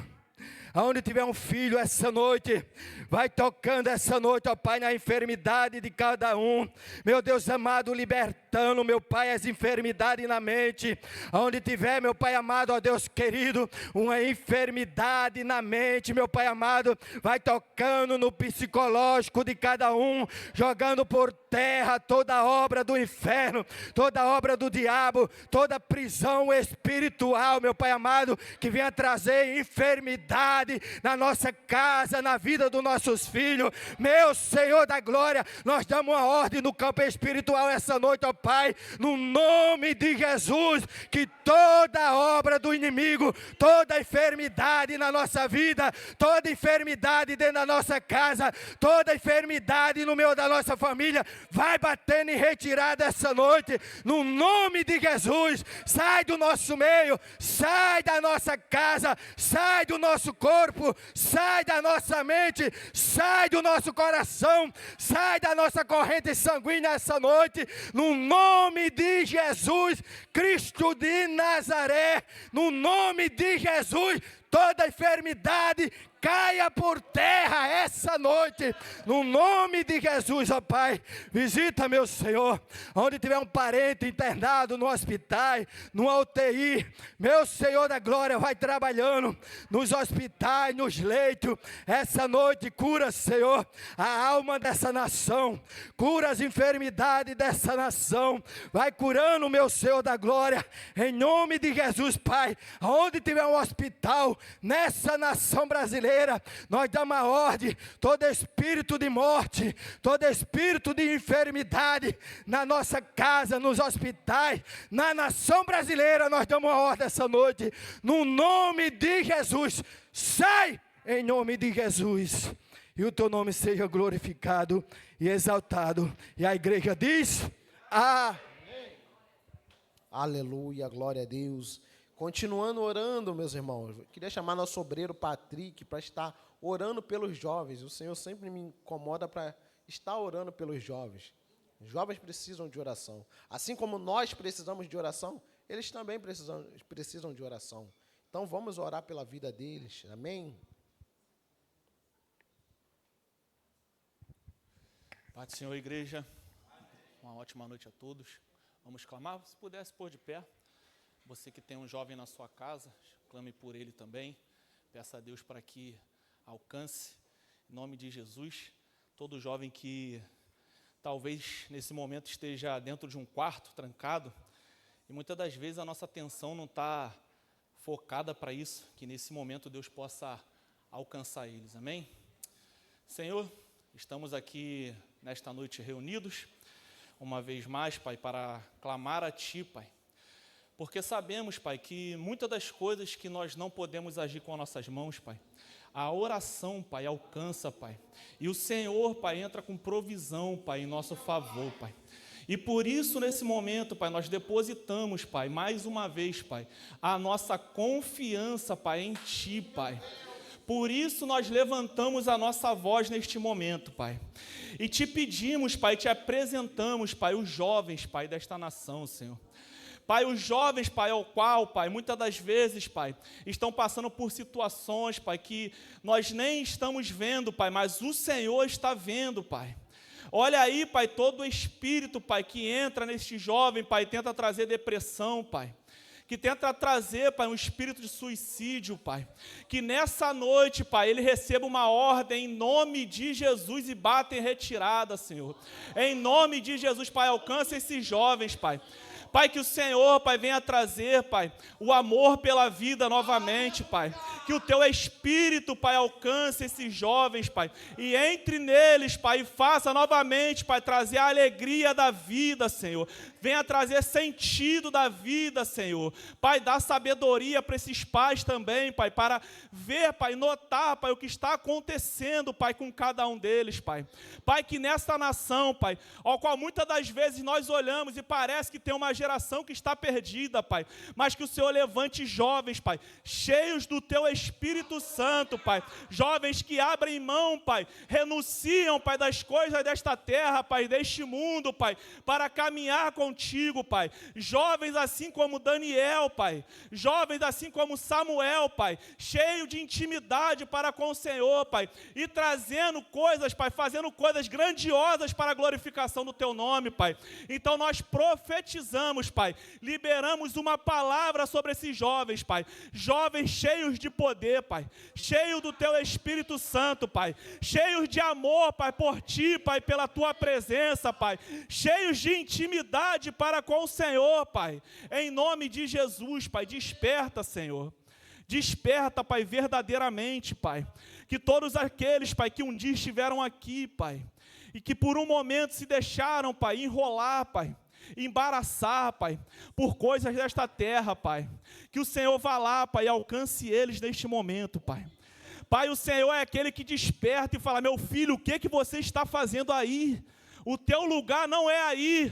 aonde tiver um filho essa noite, vai tocando essa noite, ó Pai, na enfermidade de cada um, meu Deus amado, libertando, meu Pai, as enfermidades na mente, aonde tiver, meu Pai amado, ó Deus querido, uma enfermidade na mente, meu Pai amado, vai tocando no psicológico de cada um, jogando por terra toda obra do inferno, toda obra do diabo, toda prisão espiritual, meu Pai amado, que venha trazer enfermidade na nossa casa, na vida dos nossos filhos, meu Senhor da glória, nós damos uma ordem no campo espiritual essa noite, ó Pai, no nome de Jesus, que toda obra do inimigo, toda enfermidade na nossa vida, toda enfermidade dentro da nossa casa, toda enfermidade no meio da nossa família, vai batendo em retirada essa noite, no nome de Jesus, sai do nosso meio, sai da nossa casa, sai do nosso corpo, sai da nossa mente, sai do nosso coração, sai da nossa corrente sanguínea essa noite, no nome de Jesus Cristo de Nazaré, no nome de Jesus, toda enfermidade caia por terra essa noite, no nome de Jesus, ó Pai. Visita, meu Senhor, onde tiver um parente internado no hospital, numa UTI, meu Senhor da glória, vai trabalhando nos hospitais, nos leitos, essa noite cura, Senhor, a alma dessa nação, cura as enfermidades dessa nação, vai curando, meu Senhor da glória, em nome de Jesus, Pai. Onde tiver um hospital, nessa nação brasileira, nós damos a ordem, todo espírito de morte, todo espírito de enfermidade, na nossa casa, nos hospitais, na nação brasileira, nós damos a ordem essa noite, no nome de Jesus, sai, em nome de Jesus, e o teu nome seja glorificado e exaltado, e a igreja diz, amém.
Aleluia, glória a Deus. Continuando orando, meus irmãos, eu queria chamar nosso obreiro Patrick para estar orando pelos jovens. O Senhor sempre me incomoda para estar orando pelos jovens. Os jovens precisam de oração. Assim como nós precisamos de oração, eles também precisam de oração. Então vamos orar pela vida deles. Amém?
Pai do Senhor, igreja, uma ótima noite a todos. Vamos clamar, se pudesse pôr de pé. Você que tem um jovem na sua casa, clame por ele também. Peça a Deus para que alcance, em nome de Jesus, todo jovem que talvez nesse momento esteja dentro de um quarto, trancado, e muitas das vezes a nossa atenção não está focada para isso, que nesse momento Deus possa alcançar eles, amém? Senhor, estamos aqui nesta noite reunidos, uma vez mais, Pai, para clamar a Ti, Pai, porque sabemos, Pai, que muitas das coisas que nós não podemos agir com as nossas mãos, Pai, a oração, Pai, alcança, Pai, e o Senhor, Pai, entra com provisão, Pai, em nosso favor, Pai. E por isso, nesse momento, Pai, nós depositamos, Pai, mais uma vez, Pai, a nossa confiança, Pai, em Ti, Pai. Por isso nós levantamos a nossa voz neste momento, Pai. E Te pedimos, Pai, Te apresentamos, Pai, os jovens, Pai, desta nação, Senhor. Pai, os jovens, Pai, ao qual, Pai, muitas das vezes, Pai, estão passando por situações, Pai, que nós nem estamos vendo, Pai, mas o Senhor está vendo, Pai. Olha aí, Pai, todo o espírito, Pai, que entra neste jovem, Pai, tenta trazer depressão, Pai. Que tenta trazer, Pai, um espírito de suicídio, Pai. Que nessa noite, Pai, ele receba uma ordem em nome de Jesus e bata em retirada, Senhor. Em nome de Jesus, Pai, alcança esses jovens, Pai. Pai, que o Senhor, Pai, venha trazer, Pai, o amor pela vida novamente, Pai. Que o Teu Espírito, Pai, alcance esses jovens, Pai. E entre neles, Pai, e faça novamente, Pai, trazer a alegria da vida, Senhor. Venha trazer sentido da vida, Senhor. Pai, dá sabedoria para esses pais também, Pai, para ver, Pai, notar, Pai, o que está acontecendo, Pai, com cada um deles, Pai. Pai, que nessa nação, Pai, ao qual muitas das vezes nós olhamos e parece que tem uma geração que está perdida, Pai, mas que o Senhor levante jovens, Pai, cheios do Teu Espírito Santo, Pai, jovens que abrem mão, Pai, renunciam, Pai, das coisas desta terra, Pai, deste mundo, Pai, para caminhar contigo, Pai, jovens assim como Daniel, Pai, jovens assim como Samuel, Pai, cheio de intimidade para com o Senhor, Pai, e trazendo coisas, Pai, fazendo coisas grandiosas para a glorificação do Teu nome, Pai. Então nós profetizamos, Pai, liberamos uma palavra sobre esses jovens, Pai, jovens cheios de poder, Pai, cheios do Teu Espírito Santo, Pai, cheios de amor, Pai, por Ti, Pai, pela Tua presença, Pai, cheios de intimidade para com o Senhor, Pai, em nome de Jesus, Pai, desperta, Senhor, desperta, Pai, verdadeiramente, Pai, que todos aqueles, Pai, que um dia estiveram aqui, Pai, e que por um momento se deixaram, Pai, enrolar, Pai, embaraçar, Pai, por coisas desta terra, Pai, que o Senhor vá lá, Pai, e alcance eles neste momento, Pai. Pai, o Senhor é aquele que desperta e fala, meu filho, o que você está fazendo aí? O teu lugar não é aí,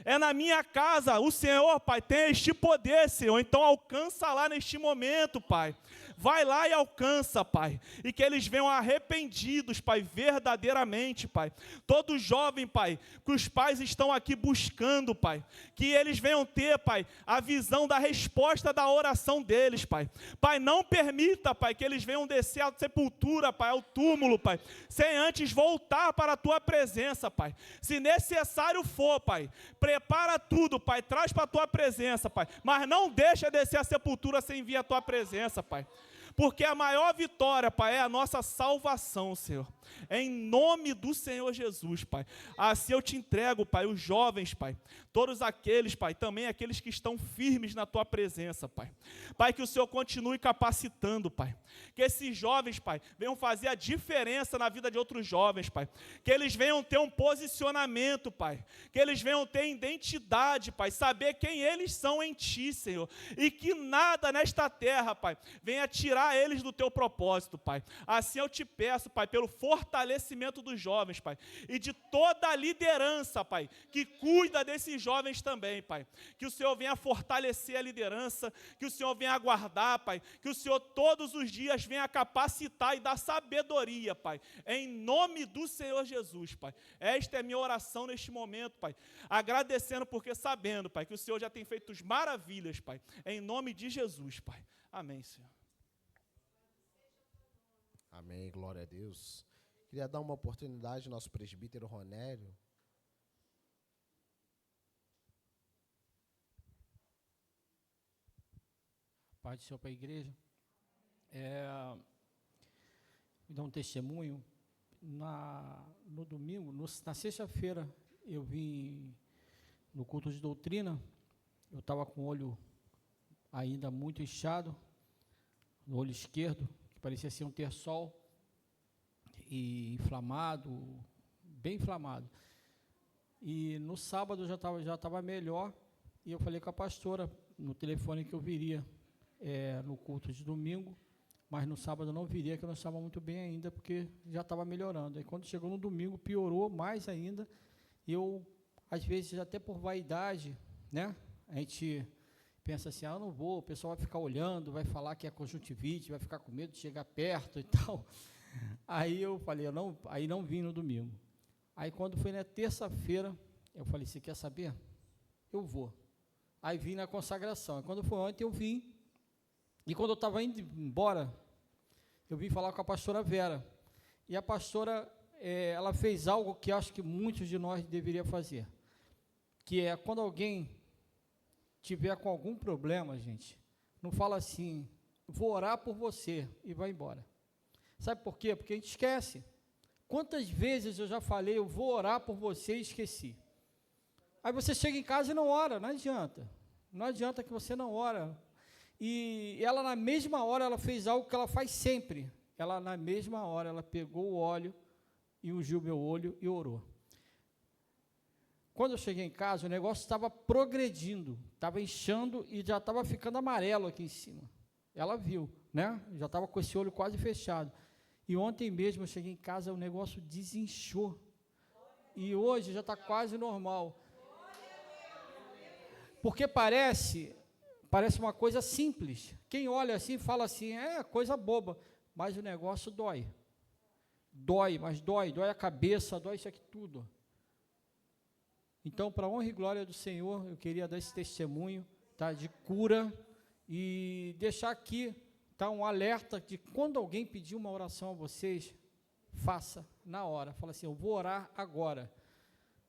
é na minha casa. O Senhor, Pai, tem este poder, Senhor, então alcança lá neste momento, Pai. vai lá e alcança, Pai, e que eles venham arrependidos, Pai, verdadeiramente, Pai. Todo jovem, Pai, que os pais estão aqui buscando, Pai, que eles venham ter, Pai, a visão da resposta da oração deles, Pai. Pai, não permita, Pai, que eles venham descer à sepultura, Pai, ao túmulo, Pai, sem antes voltar para a Tua presença, Pai. Se necessário for, Pai, prepara tudo, Pai, traz para a Tua presença, Pai, mas não deixa descer a sepultura sem vir a Tua presença, Pai, porque a maior vitória, Pai, é a nossa salvação, Senhor, em nome do Senhor Jesus, Pai. Assim eu te entrego, Pai, os jovens, Pai, todos aqueles, Pai, também aqueles que estão firmes na Tua presença, Pai. Pai, que o Senhor continue capacitando, Pai, que esses jovens, Pai, venham fazer a diferença na vida de outros jovens, Pai, que eles venham ter um posicionamento, Pai, que eles venham ter identidade, Pai, saber quem eles são em Ti, Senhor, e que nada nesta terra, Pai, venha tirar eles do Teu propósito, Pai. Assim eu te peço, Pai, pelo fortalecimento dos jovens, Pai, e de toda a liderança, Pai, que cuida desses jovens também, Pai, que o Senhor venha fortalecer a liderança, que o Senhor venha guardar, Pai, que o Senhor todos os dias venha capacitar e dar sabedoria, Pai, em nome do Senhor Jesus, Pai. Esta é a minha oração neste momento, Pai, agradecendo porque sabendo, Pai, que o Senhor já tem feito maravilhas, Pai, em nome de Jesus, Pai. Amém, Senhor.
Amém, glória a Deus. Queria dar uma oportunidade ao nosso presbítero Ronélio.
Pai do Senhor para a igreja. Me dá um testemunho. No domingo, na sexta-feira, eu vim no culto de doutrina. Eu estava com o olho ainda muito inchado, no olho esquerdo, que parecia ser um terçol, e inflamado, bem inflamado. E no sábado já estava melhor, e eu falei com a pastora no telefone que eu viria no culto de domingo, mas no sábado eu não viria, que eu não estava muito bem ainda, porque já estava melhorando. Aí quando chegou no domingo, piorou mais ainda. Eu, às vezes, até por vaidade, né, a gente pensa assim, eu não vou, o pessoal vai ficar olhando, vai falar que é conjuntivite, vai ficar com medo de chegar perto e tal. Aí eu falei, aí não vim no domingo. Aí quando foi na terça-feira, eu falei, você quer saber? Eu vou. Aí vim na consagração. Aí quando foi ontem, eu vim. E quando eu estava indo embora, eu vim falar com a pastora Vera. E a pastora, ela fez algo que acho que muitos de nós deveriam fazer. Que é, quando alguém tiver com algum problema, gente, não fala assim, vou orar por você e vai embora. Sabe por quê? Porque a gente esquece. Quantas vezes eu já falei, eu vou orar por você e esqueci. Aí você chega em casa e não ora, não adianta. Não adianta que você não ora. E ela, na mesma hora, ela fez algo que ela faz sempre. Ela, na mesma hora, ela pegou o óleo e ungiu meu olho e orou. Quando eu cheguei em casa, o negócio estava progredindo, estava inchando e já estava ficando amarelo aqui em cima. Ela viu, né? Já estava com esse olho quase fechado. E ontem mesmo eu cheguei em casa, o negócio desinchou. E hoje já está quase normal. Porque parece uma coisa simples. Quem olha assim, fala assim, é coisa boba. Mas o negócio dói. Dói a cabeça, dói isso aqui tudo. Então, para a honra e glória do Senhor, eu queria dar esse testemunho, tá, de cura e deixar aqui, tá, um alerta de quando alguém pedir uma oração a vocês, faça na hora. Fala assim, eu vou orar agora,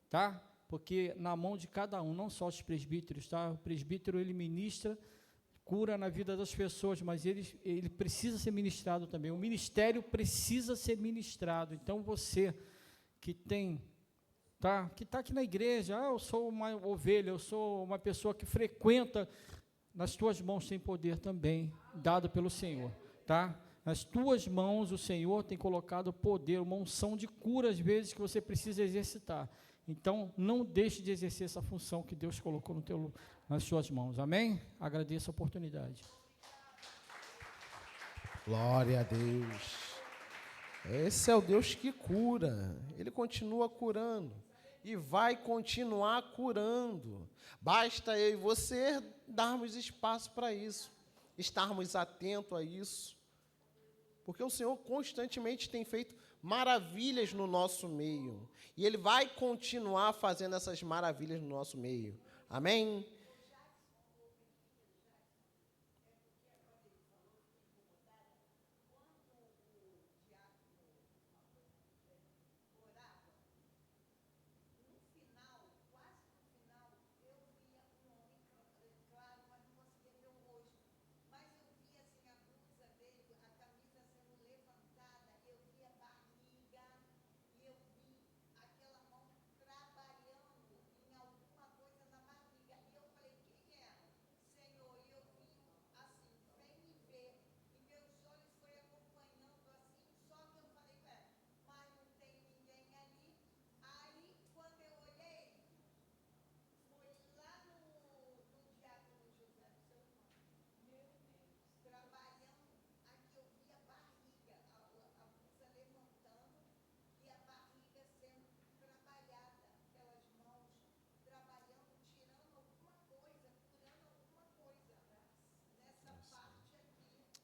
tá? Porque na mão de cada um, não só os presbíteros, tá? O presbítero, ele ministra cura na vida das pessoas, mas ele precisa ser ministrado também. O ministério precisa ser ministrado. Então, você que tem... Tá? Que está aqui na igreja, eu sou uma ovelha, eu sou uma pessoa que frequenta, nas tuas mãos tem poder também, dado pelo Senhor, tá? Nas tuas mãos o Senhor tem colocado poder, uma unção de cura, às vezes, que você precisa exercitar. Então, não deixe de exercer essa função que Deus colocou nas suas mãos, amém? Agradeço a oportunidade.
Glória a Deus. Esse é o Deus que cura, Ele continua curando e vai continuar curando. Basta eu e você darmos espaço para isso, estarmos atentos a isso. Porque o Senhor constantemente tem feito maravilhas no nosso meio. E Ele vai continuar fazendo essas maravilhas no nosso meio. Amém?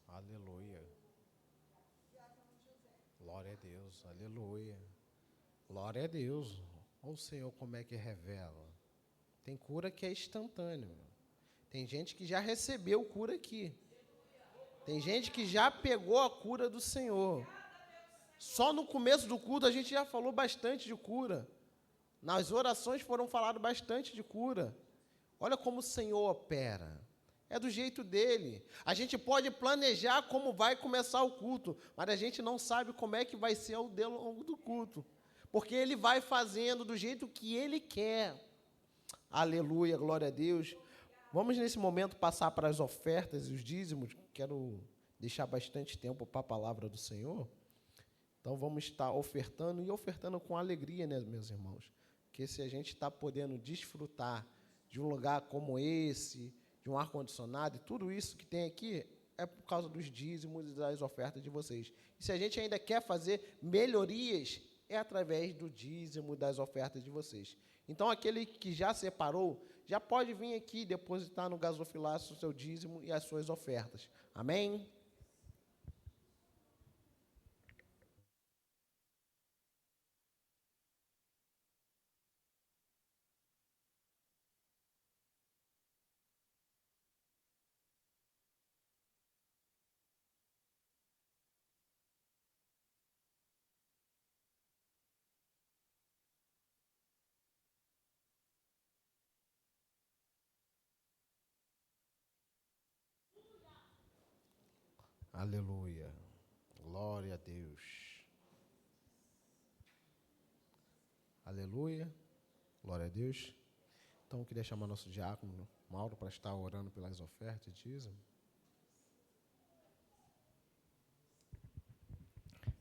Aleluia. Glória a Deus. Aleluia. Glória a Deus. Olha o Senhor como é que revela. Tem cura que é instantâneo. Tem gente que já recebeu cura aqui. Tem gente que já pegou a cura do Senhor. Só no começo do culto a gente já falou bastante de cura. Nas orações foram falado bastante de cura. Olha como o Senhor opera. É do jeito dele. A gente pode planejar como vai começar o culto, mas a gente não sabe como é que vai ser ao longo do culto. Porque ele vai fazendo do jeito que ele quer. Aleluia, glória a Deus. Vamos nesse momento passar para as ofertas e os dízimos. Quero deixar bastante tempo para a palavra do Senhor. Então vamos estar ofertando e ofertando com alegria, né, meus irmãos? Porque se a gente está podendo desfrutar de um lugar como esse, de um ar-condicionado, e tudo isso que tem aqui é por causa dos dízimos e das ofertas de vocês. E se a gente ainda quer fazer melhorias, é através do dízimo e das ofertas de vocês. Então, aquele que já separou, já pode vir aqui depositar no gasofilácio o seu dízimo e as suas ofertas. Amém? Aleluia. Glória a Deus. Aleluia. Glória a Deus. Então, eu queria chamar nosso diácono, Mauro, para estar orando pelas ofertas e dízimo.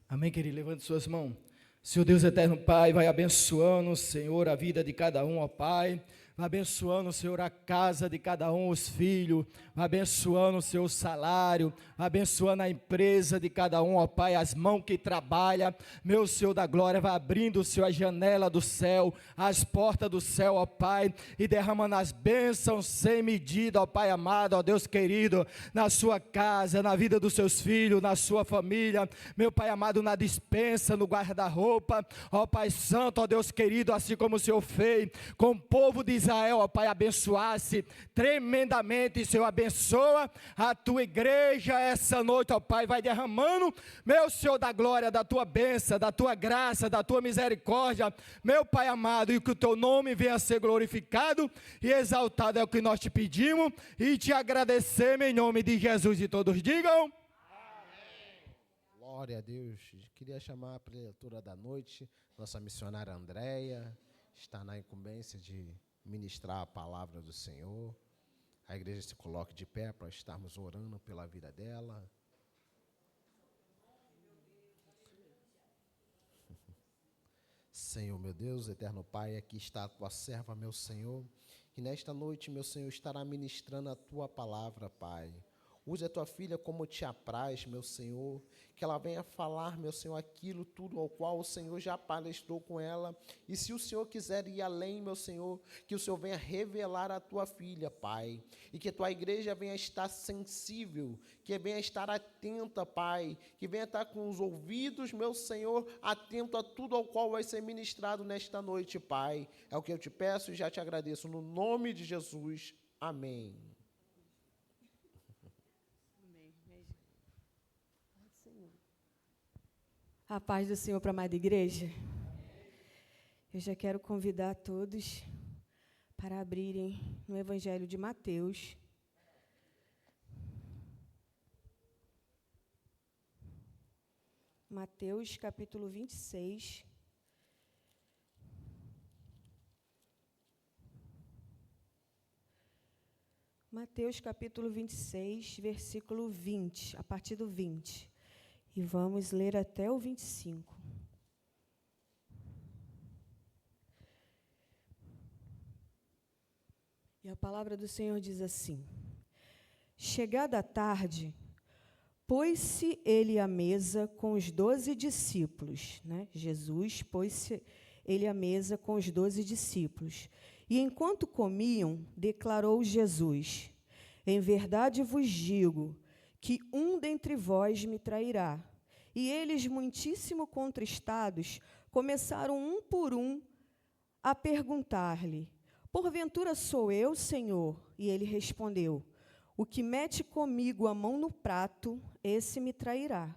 Amém, querido? Levante suas mãos. Senhor Deus eterno Pai, vai abençoando, Senhor, a vida de cada um, ó Pai. Vai abençoando, Senhor, a casa de cada um, os filhos. Vai abençoando, Senhor, o salário. Vai abençoando a empresa de cada um, ó Pai. As mãos que trabalham. Meu Senhor da glória, vai abrindo, Senhor, a janela do céu, as portas do céu, ó Pai. E derramando as bênçãos sem medida, ó Pai amado, ó Deus querido. Na sua casa, na vida dos seus filhos, na sua família. Meu Pai amado, na despensa, no guarda-roupa. Ó Pai santo, ó Deus querido, assim como o Senhor fez com o povo de Israel, ó Pai, abençoasse tremendamente, Senhor, abençoa a tua igreja essa noite, ó Pai, vai derramando, meu Senhor da glória, da tua bênção, da tua graça, da tua misericórdia, meu Pai amado, e que o teu nome venha a ser glorificado e exaltado, é o que nós te pedimos e te agradecemos em nome de Jesus, e todos digam.
Glória a Deus. Queria chamar a preletora da noite, nossa missionária Andréia, está na incumbência de ministrar a palavra do Senhor. A igreja se coloque de pé para estarmos orando pela vida dela. Senhor, meu Deus, eterno Pai, aqui está a tua serva, meu Senhor, e nesta noite, meu Senhor, estará ministrando a tua palavra, Pai. Use a tua filha como te apraz, meu Senhor. Que ela venha falar, meu Senhor, aquilo tudo ao qual o Senhor já palestrou com ela. E se o Senhor quiser ir além, meu Senhor, que o Senhor venha revelar a tua filha, Pai. E que a tua igreja venha estar sensível, que venha estar atenta, Pai. Que venha estar com os ouvidos, meu Senhor, atento a tudo ao qual vai ser ministrado nesta noite, Pai. É o que eu te peço e já te agradeço. No nome de Jesus. Amém.
A paz do Senhor para a amada igreja. Eu já quero convidar todos para abrirem no Evangelho de Mateus. Mateus, capítulo 26. Mateus, capítulo 26, versículo 20, a partir do 20. E vamos ler até o 25. E a palavra do Senhor diz assim: Chegada a tarde, pôs-se ele à mesa com os 12 discípulos. Jesus pôs-se ele à mesa com os 12 discípulos. E enquanto comiam, declarou Jesus: Em verdade vos digo que um dentre vós me trairá. E eles, muitíssimo contristados, começaram um por um a perguntar-lhe: Porventura sou eu, Senhor? E ele respondeu: O que mete comigo a mão no prato, esse me trairá.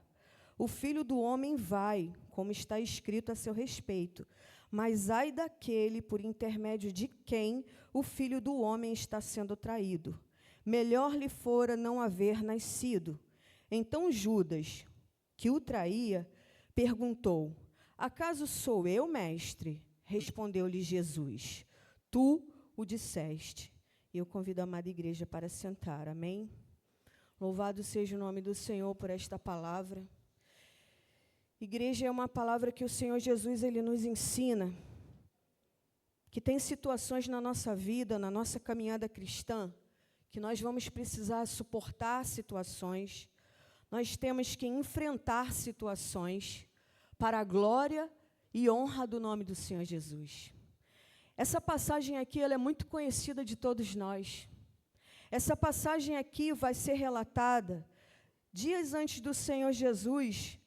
O Filho do Homem vai, como está escrito a seu respeito. Mas ai daquele por intermédio de quem o Filho do Homem está sendo traído. Melhor lhe fora não haver nascido. Então Judas, que o traía, perguntou: Acaso sou eu, mestre? Respondeu-lhe Jesus: Tu o disseste. E eu convido a amada igreja para sentar. Amém? Louvado seja o nome do Senhor por esta palavra. Igreja é uma palavra que o Senhor Jesus ele nos ensina, que tem situações na nossa vida, na nossa caminhada cristã, que nós vamos precisar suportar situações, nós temos que enfrentar situações para a glória e honra do nome do Senhor Jesus. Essa passagem aqui ela é muito conhecida de todos nós. Essa passagem aqui vai ser relatada dias antes do Senhor Jesus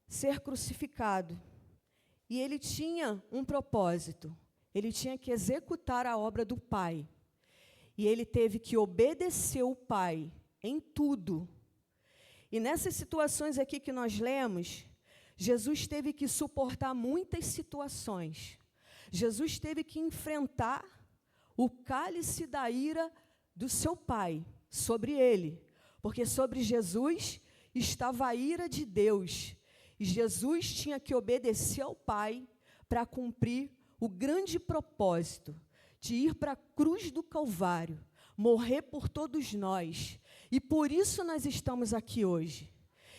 ser crucificado. E ele tinha um propósito, ele tinha que executar a obra do Pai. E ele teve que obedecer o Pai em tudo. E nessas situações aqui que nós lemos, Jesus teve que suportar muitas situações. Jesus teve que enfrentar o cálice da ira do seu Pai sobre ele. Porque sobre Jesus estava a ira de Deus. E Jesus tinha que obedecer ao Pai para cumprir o grande propósito de ir para a cruz do Calvário, morrer por todos nós. E por isso nós estamos aqui hoje.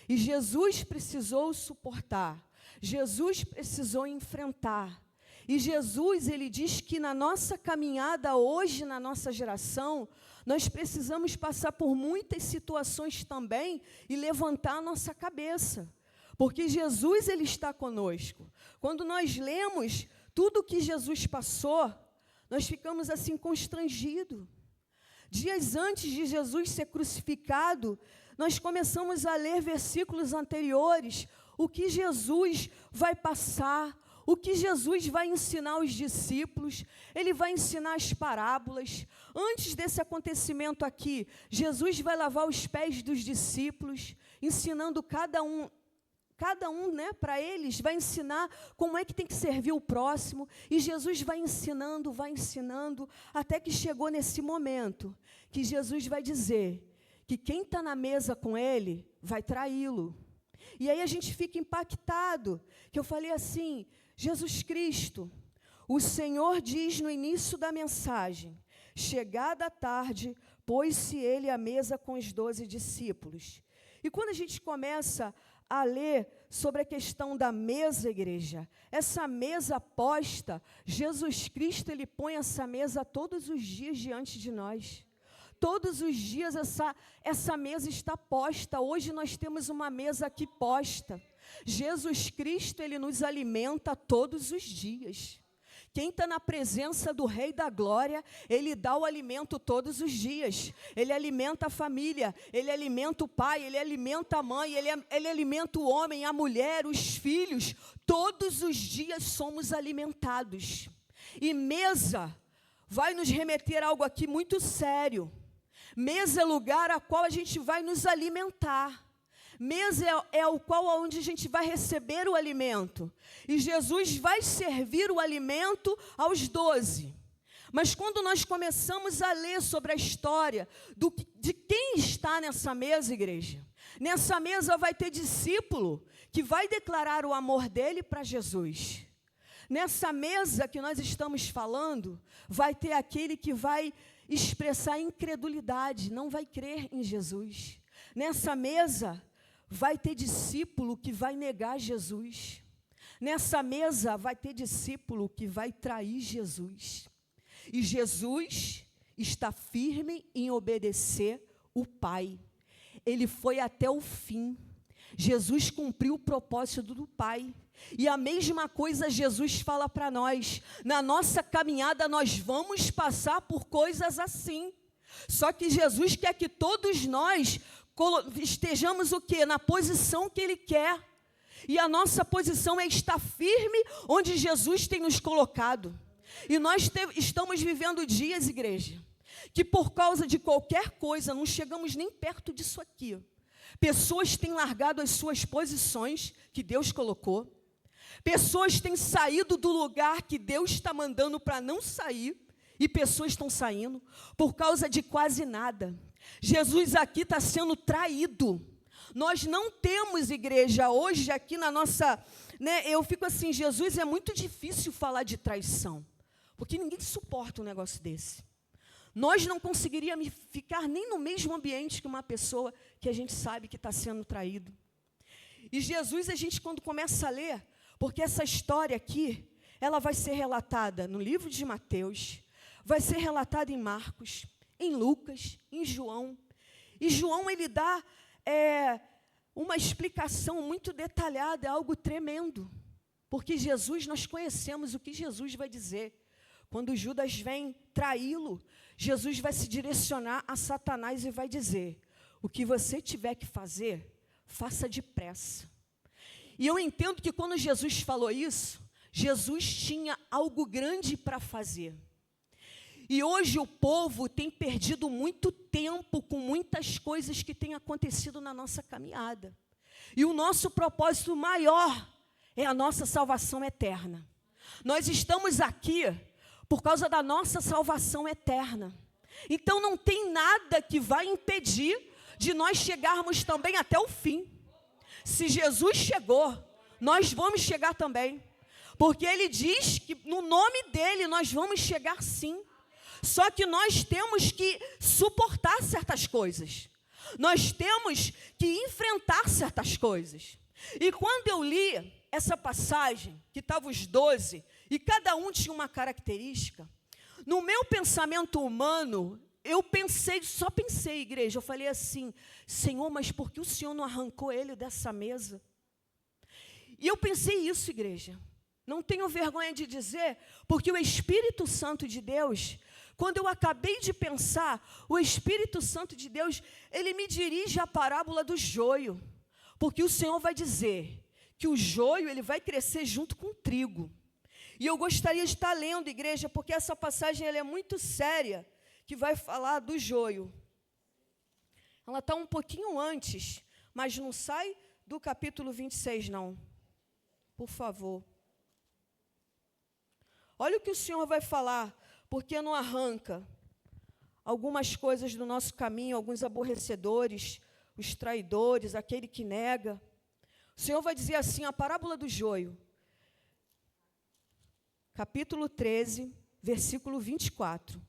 E Jesus precisou suportar, Jesus precisou enfrentar. E Jesus, ele diz que na nossa caminhada hoje, na nossa geração, nós precisamos passar por muitas situações também e levantar a nossa cabeça. Porque Jesus, ele está conosco. Quando nós lemos tudo o que Jesus passou, nós ficamos assim constrangidos. Dias antes de Jesus ser crucificado, nós começamos a ler versículos anteriores, o que Jesus vai passar, o que Jesus vai ensinar aos discípulos, ele vai ensinar as parábolas. Antes desse acontecimento aqui, Jesus vai lavar os pés dos discípulos, ensinando cada um, para eles, vai ensinar como é que tem que servir o próximo, e Jesus vai ensinando, até que chegou nesse momento, que Jesus vai dizer que quem está na mesa com ele, vai traí-lo. E aí a gente fica impactado, que eu falei assim, Jesus Cristo, o Senhor diz no início da mensagem, chegada a tarde, pôs-se ele à mesa com os 12 discípulos. E quando a gente começa a ler sobre a questão da mesa, igreja, essa mesa posta, Jesus Cristo, ele põe essa mesa todos os dias diante de nós.
Todos os dias essa mesa está posta. Hoje nós temos uma mesa aqui posta. Jesus Cristo, Ele nos alimenta todos os dias. Quem está na presença do Rei da Glória, Ele dá o alimento todos os dias. Ele alimenta a família, Ele alimenta o pai, Ele alimenta a mãe, Ele alimenta o homem, a mulher, os filhos. Todos os dias somos alimentados. E mesa vai nos remeter a algo aqui muito sério. Mesa é lugar a qual a gente vai nos alimentar. Mesa é o qual onde a gente vai receber o alimento. E Jesus vai servir o alimento aos 12. Mas quando nós começamos a ler sobre a história de quem está nessa mesa, igreja, nessa mesa vai ter discípulo que vai declarar o amor dele para Jesus. Nessa mesa que nós estamos falando, vai ter aquele que vai expressar incredulidade, não vai crer em Jesus. Nessa mesa vai ter discípulo que vai negar Jesus. Nessa mesa vai ter discípulo que vai trair Jesus. E Jesus está firme em obedecer o Pai. Ele foi até o fim. Jesus cumpriu o propósito do Pai. E a mesma coisa Jesus fala para nós. Na nossa caminhada nós vamos passar por coisas assim. Só que Jesus quer que todos nós estejamos o quê? Na posição que Ele quer. E a nossa posição é estar firme onde Jesus tem nos colocado. E nós estamos vivendo dias, igreja, que por causa de qualquer coisa, não chegamos nem perto disso aqui. Pessoas têm largado as suas posições que Deus colocou. Pessoas têm saído do lugar que Deus está mandando para não sair. E pessoas estão saindo por causa de quase nada. Jesus aqui está sendo traído. Nós não temos, igreja, hoje aqui na nossa... eu fico assim, Jesus, é muito difícil falar de traição. Porque ninguém suporta um negócio desse. Nós não conseguiríamos ficar nem no mesmo ambiente que uma pessoa que a gente sabe que está sendo traído. E Jesus, a gente quando começa a ler, porque essa história aqui, ela vai ser relatada no livro de Mateus, vai ser relatada em Marcos, em Lucas, em João. E João, ele dá uma explicação muito detalhada, é algo tremendo. Porque Jesus, nós conhecemos o que Jesus vai dizer. Quando Judas vem traí-lo, Jesus vai se direcionar a Satanás e vai dizer: o que você tiver que fazer, faça depressa. E eu entendo que quando Jesus falou isso, Jesus tinha algo grande para fazer. E hoje o povo tem perdido muito tempo com muitas coisas que têm acontecido na nossa caminhada. E o nosso propósito maior é a nossa salvação eterna. Nós estamos aqui por causa da nossa salvação eterna. Então não tem nada que vai impedir de nós chegarmos também até o fim. Se Jesus chegou, nós vamos chegar também. Porque Ele diz que no nome dEle nós vamos chegar sim. Só que nós temos que suportar certas coisas. Nós temos que enfrentar certas coisas. E quando eu li essa passagem, que estavam os 12, e cada um tinha uma característica, no meu pensamento humano, só pensei, igreja, eu falei assim: Senhor, mas por que o Senhor não arrancou ele dessa mesa? E eu pensei isso, igreja. Não tenho vergonha de dizer, porque o Espírito Santo de Deus, quando eu acabei de pensar, o Espírito Santo de Deus, ele me dirige à parábola do joio. Porque o Senhor vai dizer que o joio, ele vai crescer junto com o trigo. E eu gostaria de estar lendo, igreja, porque essa passagem ela é muito séria, que vai falar do joio. Ela está um pouquinho antes, mas não sai do capítulo 26, não. Por favor. Olha o que o Senhor vai falar, porque não arranca algumas coisas do nosso caminho, alguns aborrecedores, os traidores, aquele que nega. O Senhor vai dizer assim, a parábola do joio, capítulo 13, versículo 24.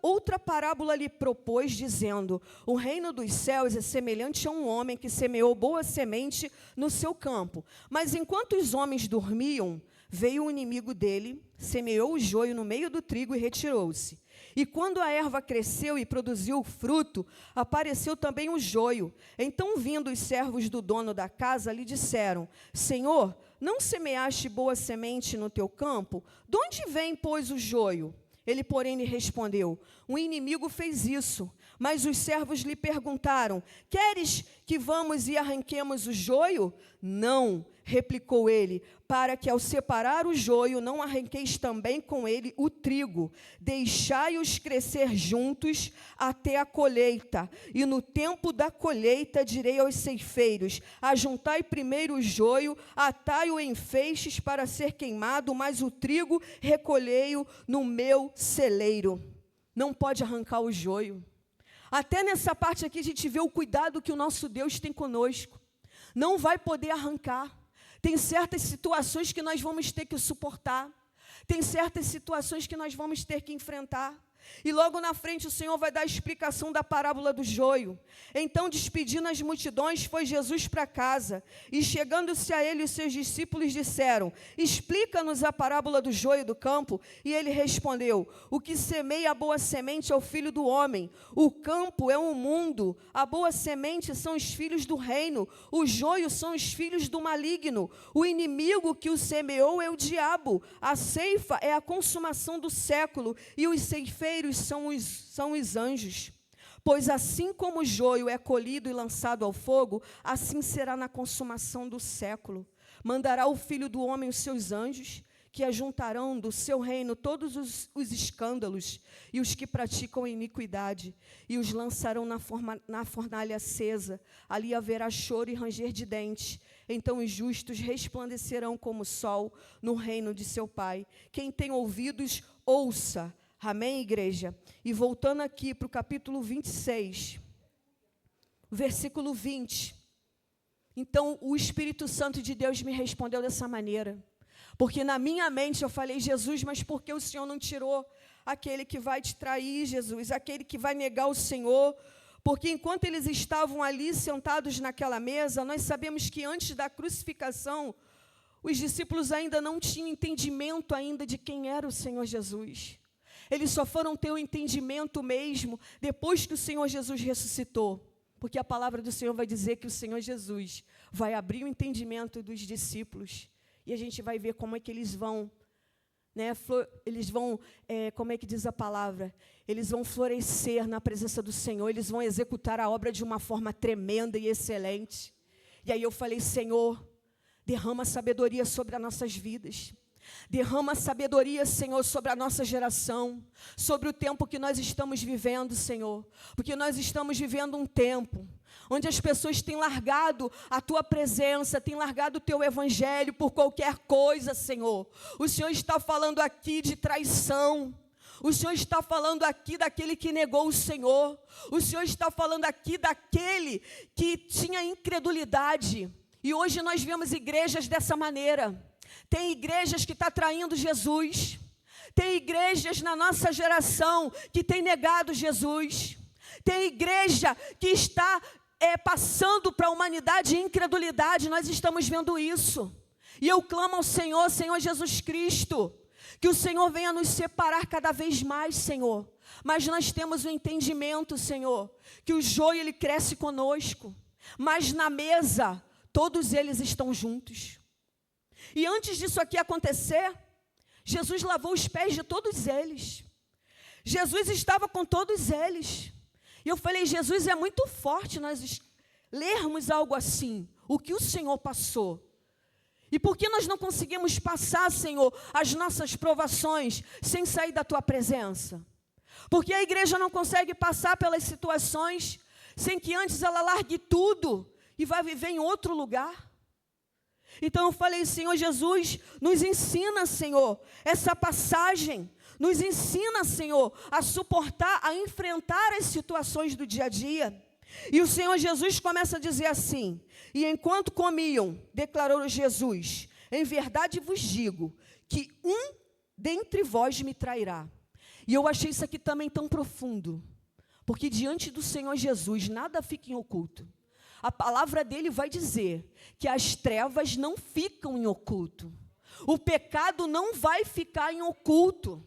Outra parábola lhe propôs, dizendo: o reino dos céus é semelhante a um homem que semeou boa semente no seu campo. Mas enquanto os homens dormiam, Veio o inimigo dele, semeou o joio no meio do trigo e retirou-se. E quando a erva cresceu e produziu fruto, apareceu também o joio. Então, vindo os servos do dono da casa, lhe disseram: Senhor, não semeaste boa semente no teu campo? De onde vem, pois, o joio? Ele, porém, lhe respondeu: o inimigo fez isso. Mas os servos lhe perguntaram: queres que vamos e arranquemos o joio? Não, replicou ele, para que ao separar o joio não arranqueis também com ele o trigo. Deixai-os crescer juntos até a colheita. E no tempo da colheita direi aos ceifeiros: ajuntai primeiro o joio, atai-o em feixes para ser queimado, mas o trigo recolhei-o no meu celeiro. Não pode arrancar o joio. Até nessa parte aqui a gente vê o cuidado que o nosso Deus tem conosco. Não vai poder arrancar. Tem certas situações que nós vamos ter que suportar. Tem certas situações que nós vamos ter que enfrentar. E logo na frente o Senhor vai dar a explicação da parábola do joio. Então, despedindo as multidões, foi Jesus para casa. E chegando-se a ele, os seus discípulos disseram: explica-nos a parábola do joio do campo. E ele respondeu: o que semeia a boa semente é o Filho do homem. O campo é o mundo. A boa semente são os filhos do reino. O joio são os filhos do maligno. O inimigo que o semeou é o diabo. A ceifa é a consumação do século. E os ceifeiros são os anjos. Pois assim como o joio é colhido e lançado ao fogo, assim será na consumação do século. Mandará o Filho do homem os seus anjos, que ajuntarão do seu reino todos os escândalos e os que praticam iniquidade, e os lançarão na fornalha acesa. Ali haverá choro e ranger de dentes. Então os justos resplandecerão como o sol no reino de seu Pai. Quem tem ouvidos, ouça. Amém, igreja? E voltando aqui para o capítulo 26, versículo 20. Então, o Espírito Santo de Deus me respondeu dessa maneira. Porque na minha mente eu falei: Jesus, mas por que o Senhor não tirou aquele que vai te trair, Jesus? Aquele que vai negar o Senhor? Porque enquanto eles estavam ali sentados naquela mesa, nós sabemos que antes da crucificação, os discípulos ainda não tinham entendimento ainda de quem era o Senhor Jesus. Eles só foram ter o entendimento mesmo depois que o Senhor Jesus ressuscitou. Porque a palavra do Senhor vai dizer que o Senhor Jesus vai abrir o entendimento dos discípulos. E a gente vai ver como é que eles vão, como é que diz a palavra? Eles vão florescer na presença do Senhor, eles vão executar a obra de uma forma tremenda e excelente. E aí eu falei: Senhor, derrama sabedoria sobre as nossas vidas. Derrama sabedoria, Senhor, sobre a nossa geração, sobre o tempo que nós estamos vivendo, Senhor. Porque nós estamos vivendo um tempo onde as pessoas têm largado a Tua presença, têm largado o Teu Evangelho por qualquer coisa, Senhor. O Senhor está falando aqui de traição. O Senhor está falando aqui daquele que negou o Senhor. O Senhor está falando aqui daquele que tinha incredulidade. E hoje nós vemos igrejas dessa maneira. Tem igrejas que estão traindo Jesus. Tem igrejas na nossa geração que tem negado Jesus. Tem igreja que está passando para a humanidade incredulidade. Nós estamos vendo isso. E eu clamo ao Senhor, Senhor Jesus Cristo, que o Senhor venha nos separar cada vez mais, Senhor. Mas nós temos o entendimento, Senhor, que o joio ele cresce conosco. Mas na mesa, todos eles estão juntos. E antes disso aqui acontecer, Jesus lavou os pés de todos eles. Jesus estava com todos eles. E eu falei: Jesus, é muito forte nós lermos algo assim, o que o Senhor passou. E por que nós não conseguimos passar, Senhor, as nossas provações sem sair da Tua presença? Porque a igreja não consegue passar pelas situações sem que antes ela largue tudo e vá viver em outro lugar. Então eu falei: Senhor Jesus, nos ensina, Senhor, essa passagem. Nos ensina, Senhor, a suportar, a enfrentar as situações do dia a dia. E o Senhor Jesus começa a dizer assim: e enquanto comiam, declarou Jesus, em verdade vos digo, que um dentre vós me trairá. E eu achei isso aqui também tão profundo, porque diante do Senhor Jesus nada fica em oculto. A palavra dele vai dizer que as trevas não ficam em oculto. O pecado não vai ficar em oculto.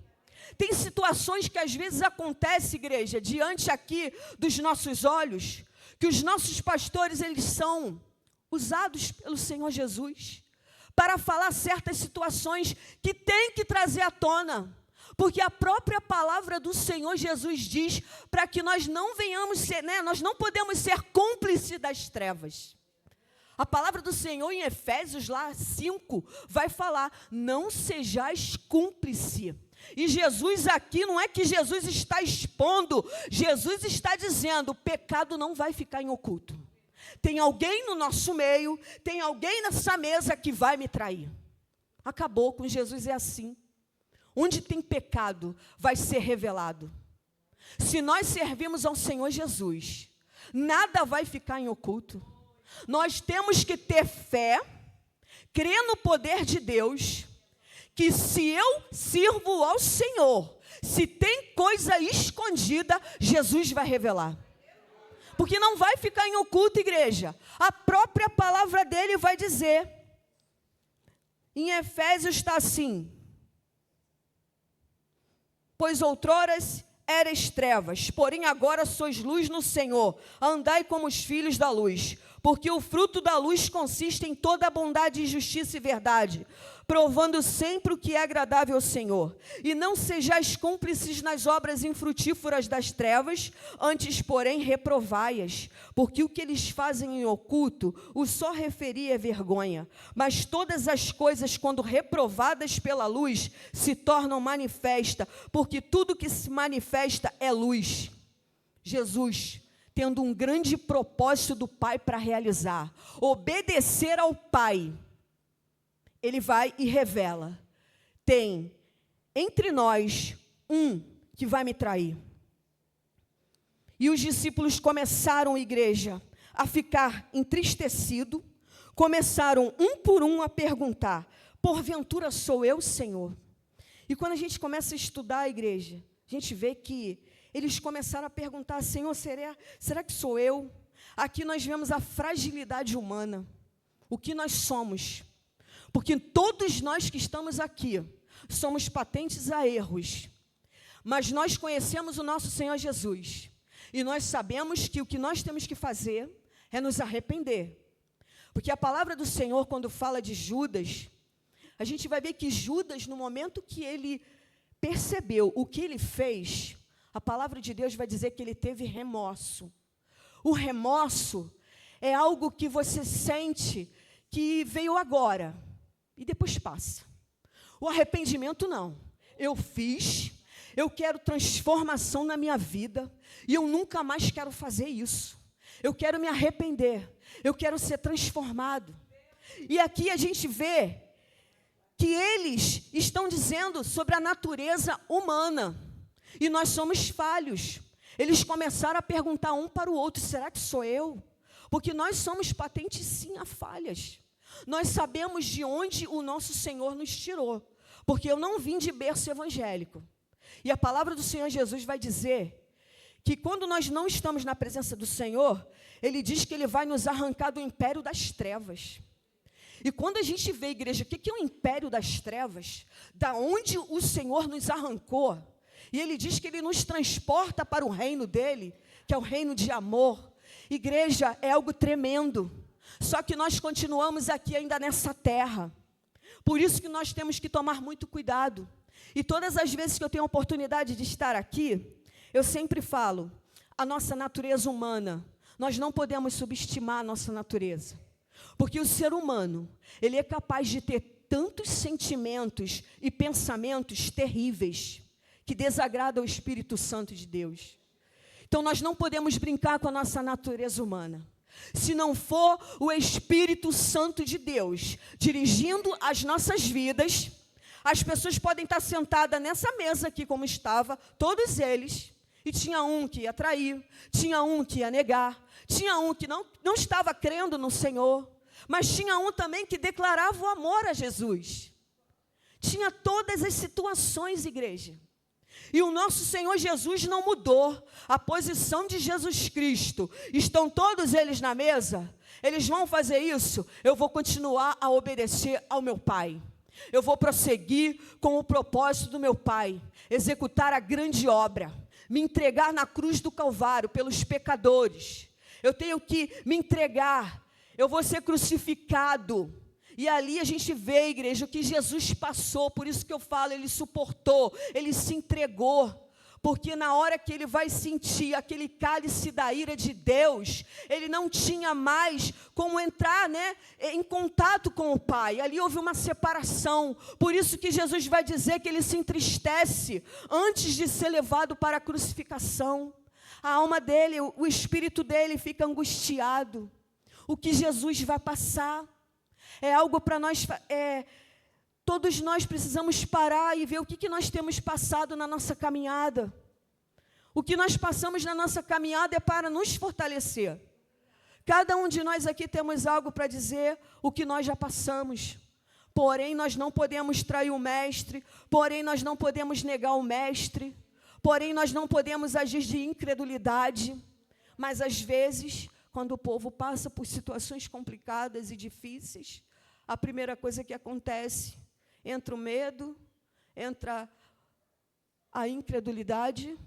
Tem situações que às vezes acontecem, igreja, diante aqui dos nossos olhos, que os nossos pastores, eles são usados pelo Senhor Jesus para falar certas situações que tem que trazer à tona. Porque a própria palavra do Senhor Jesus diz para que nós não venhamos ser, nós não podemos ser cúmplices das trevas. A palavra do Senhor em Efésios lá 5 vai falar, não sejais cúmplice. E Jesus aqui, não é que Jesus está expondo, Jesus está dizendo, o pecado não vai ficar em oculto. Tem alguém no nosso meio, tem alguém nessa mesa que vai me trair. Acabou, com Jesus é assim. Onde tem pecado, vai ser revelado. Se nós servimos ao Senhor Jesus, nada vai ficar em oculto. Nós temos que ter fé, crer no poder de Deus, que se eu sirvo ao Senhor, se tem coisa escondida, Jesus vai revelar. Porque não vai ficar em oculto, igreja. A própria palavra dele vai dizer. Em Efésios está assim, pois outroras erais trevas, porém agora sois luz no Senhor, andai como os filhos da luz, porque o fruto da luz consiste em toda a bondade, justiça e verdade, provando sempre o que é agradável ao Senhor. E não sejais cúmplices nas obras infrutíferas das trevas, antes, porém, reprovai-as, porque o que eles fazem em oculto, o só referir é vergonha. Mas todas as coisas, quando reprovadas pela luz, se tornam manifesta, porque tudo que se manifesta é luz. Jesus, tendo um grande propósito do Pai para realizar, obedecer ao Pai, ele vai e revela, tem entre nós um que vai me trair. E os discípulos começaram, igreja, a ficar entristecidos, começaram um por um a perguntar, porventura sou eu, Senhor? E quando a gente começa a estudar a igreja, a gente vê que eles começaram a perguntar, Senhor, será que sou eu? Aqui nós vemos a fragilidade humana, o que nós somos. Porque todos nós que estamos aqui, somos patentes a erros. Mas nós conhecemos o nosso Senhor Jesus. E nós sabemos que o que nós temos que fazer é nos arrepender. Porque a palavra do Senhor, quando fala de Judas, a gente vai ver que Judas, no momento que ele percebeu o que ele fez, a palavra de Deus vai dizer que ele teve remorso. O remorso é algo que você sente que veio agora e depois passa. O arrependimento não. Eu fiz, eu quero transformação na minha vida e eu nunca mais quero fazer isso. Eu quero me arrepender, eu quero ser transformado. E aqui a gente vê que eles estão dizendo sobre a natureza humana. E nós somos falhos. Eles começaram a perguntar um para o outro, será que sou eu? Porque nós somos patentes sim a falhas. Nós sabemos de onde o nosso Senhor nos tirou. Porque eu não vim de berço evangélico. E a palavra do Senhor Jesus vai dizer que quando nós não estamos na presença do Senhor, Ele diz que Ele vai nos arrancar do império das trevas. E quando a gente vê, igreja, o que é o império das trevas? Da onde o Senhor nos arrancou. E Ele diz que Ele nos transporta para o reino dEle, que é o reino de amor. Igreja, é algo tremendo. Só que nós continuamos aqui ainda nessa terra. Por isso que nós temos que tomar muito cuidado. E todas as vezes que eu tenho a oportunidade de estar aqui, eu sempre falo, a nossa natureza humana, nós não podemos subestimar a nossa natureza. Porque o ser humano, ele é capaz de ter tantos sentimentos e pensamentos terríveis, que desagradam o Espírito Santo de Deus. Então nós não podemos brincar com a nossa natureza humana. Se não for o Espírito Santo de Deus dirigindo as nossas vidas, as pessoas podem estar sentadas nessa mesa aqui como estava, todos eles, e tinha um que ia trair, tinha um que ia negar, tinha um que não estava crendo no Senhor, mas tinha um também que declarava o amor a Jesus. Tinha todas as situações, igreja. E o nosso Senhor Jesus não mudou. A posição de Jesus Cristo. Estão todos eles na mesa? Eles vão fazer isso? Eu vou continuar a obedecer ao meu Pai. Eu vou prosseguir com o propósito do meu Pai, executar a grande obra, me entregar na cruz do Calvário pelos pecadores. Eu tenho que me entregar, eu vou ser crucificado. E ali a gente vê, igreja, o que Jesus passou, por isso que eu falo, ele suportou, ele se entregou. Porque na hora que ele vai sentir aquele cálice da ira de Deus, ele não tinha mais como entrar, em contato com o Pai. Ali houve uma separação. Por isso que Jesus vai dizer que ele se entristece antes de ser levado para a crucificação. A alma dele, o espírito dele fica angustiado. O que Jesus vai passar é algo para nós... Todos nós precisamos parar e ver o que nós temos passado na nossa caminhada. O que nós passamos na nossa caminhada é para nos fortalecer. Cada um de nós aqui temos algo para dizer, o que nós já passamos. Porém, nós não podemos trair o Mestre, porém, nós não podemos negar o Mestre, porém, nós não podemos agir de incredulidade. Mas, às vezes, quando o povo passa por situações complicadas e difíceis, a primeira coisa que acontece... entra o medo, entra a incredulidade.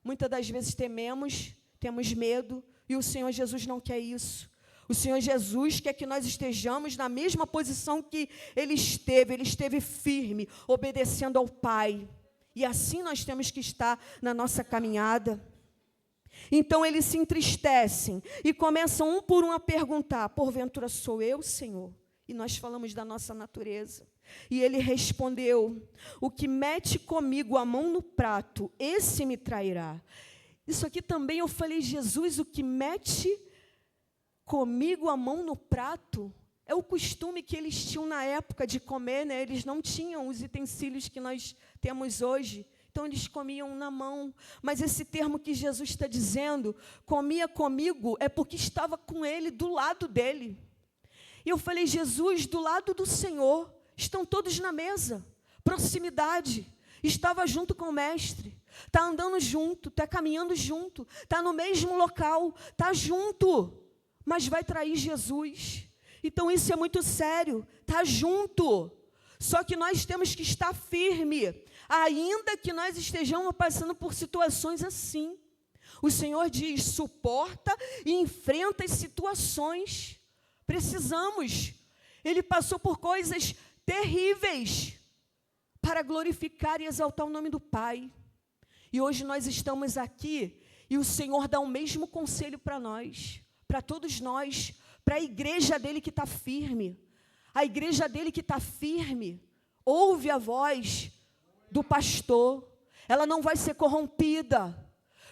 Muitas das vezes temos medo, e o Senhor Jesus não quer isso. O Senhor Jesus quer que nós estejamos na mesma posição que Ele esteve firme, obedecendo ao Pai. E assim nós temos que estar na nossa caminhada. Então eles se entristecem e começam um por um a perguntar: porventura sou eu, Senhor? E nós falamos da nossa natureza. E ele respondeu: o que mete comigo a mão no prato, esse me trairá. Isso aqui também eu falei: Jesus, o que mete comigo a mão no prato é o costume que eles tinham na época de comer, Eles não tinham os utensílios que nós temos hoje. Então, eles comiam na mão. Mas esse termo que Jesus está dizendo, comia comigo, é porque estava com ele, do lado dele. E eu falei: Jesus, do lado do Senhor, estão todos na mesa, proximidade, estava junto com o Mestre, está andando junto, está caminhando junto, está no mesmo local, está junto, mas vai trair Jesus. Então isso é muito sério, está junto, só que nós temos que estar firme, ainda que nós estejamos passando por situações assim. O Senhor diz: suporta e enfrenta as situações, precisamos. Ele passou por coisas terríveis para glorificar e exaltar o nome do Pai. E hoje nós estamos aqui e o Senhor dá o mesmo conselho para nós, para todos nós, para a igreja dele que está firme. A igreja dele que está firme ouve a voz do pastor, ela não vai ser corrompida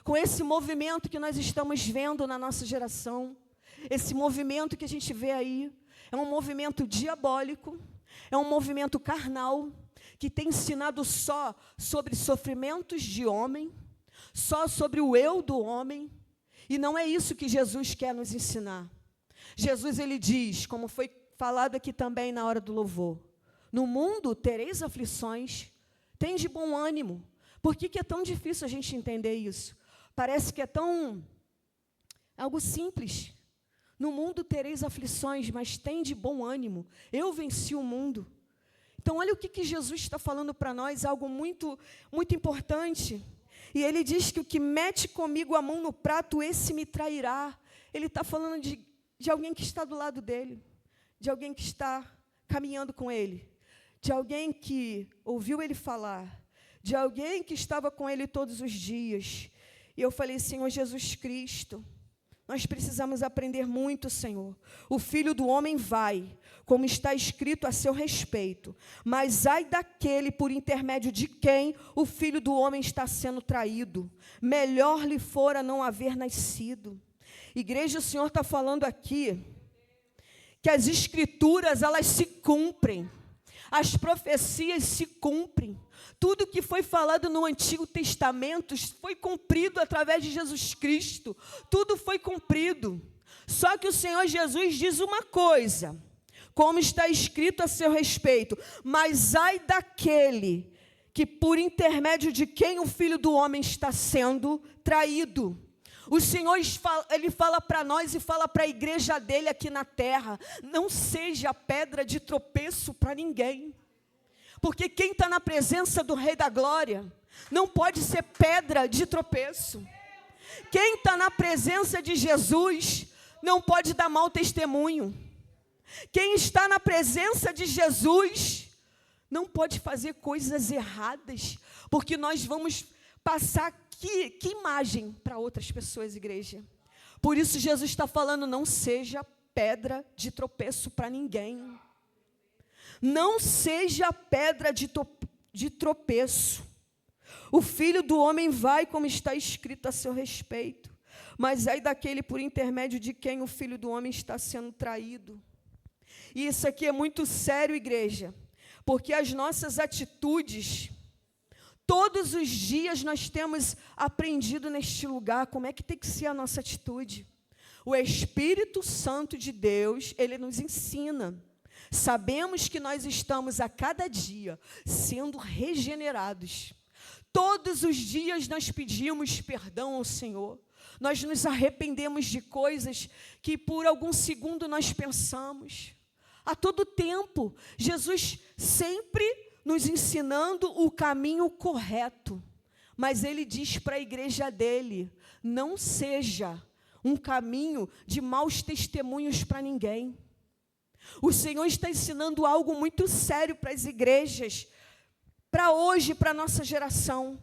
com esse movimento que nós estamos vendo na nossa geração. Esse movimento que a gente vê aí é um movimento diabólico, é um movimento carnal, que tem ensinado só sobre sofrimentos de homem, só sobre o eu do homem, e não é isso que Jesus quer nos ensinar. Jesus, ele diz, como foi falado aqui também na hora do louvor: no mundo tereis aflições, tem de bom ânimo. Por que é tão difícil a gente entender isso? Parece que é algo simples. No mundo tereis aflições, mas tem de bom ânimo. Eu venci o mundo. Então, olha o que Jesus está falando para nós, algo muito, muito importante. E ele diz que o que mete comigo a mão no prato, esse me trairá. Ele está falando de alguém que está do lado dele, de alguém que está caminhando com ele, de alguém que ouviu ele falar, de alguém que estava com ele todos os dias. E eu falei: Senhor Jesus Cristo, nós precisamos aprender muito, Senhor. O Filho do Homem vai, como está escrito a seu respeito, mas ai daquele por intermédio de quem o Filho do Homem está sendo traído. Melhor lhe fora não haver nascido. Igreja, o Senhor está falando aqui que as Escrituras, elas se cumprem. As profecias se cumprem. Tudo que foi falado no Antigo Testamento foi cumprido através de Jesus Cristo. Tudo foi cumprido. Só que o Senhor Jesus diz uma coisa, como está escrito a seu respeito: mas ai daquele que por intermédio de quem o Filho do Homem está sendo traído. O Senhor, ele fala para nós e fala para a igreja dele aqui na terra: não seja pedra de tropeço para ninguém. Porque quem está na presença do Rei da Glória não pode ser pedra de tropeço. Quem está na presença de Jesus não pode dar mau testemunho. Quem está na presença de Jesus não pode fazer coisas erradas, porque nós vamos passar que imagem para outras pessoas, igreja. Por isso Jesus está falando, não seja pedra de tropeço para ninguém. Não seja pedra de tropeço. O Filho do Homem vai, como está escrito a seu respeito, mas ai daquele por intermédio de quem o Filho do Homem está sendo traído. E isso aqui é muito sério, igreja, porque as nossas atitudes, todos os dias nós temos aprendido neste lugar como é que tem que ser a nossa atitude. O Espírito Santo de Deus, ele nos ensina. Sabemos que nós estamos a cada dia sendo regenerados. Todos os dias nós pedimos perdão ao Senhor. Nós nos arrependemos de coisas que por algum segundo nós pensamos. A todo tempo, Jesus sempre nos ensinando o caminho correto. Mas Ele diz para a igreja dele, não seja um caminho de maus testemunhos para ninguém. O Senhor está ensinando algo muito sério para as igrejas, para hoje, para a nossa geração.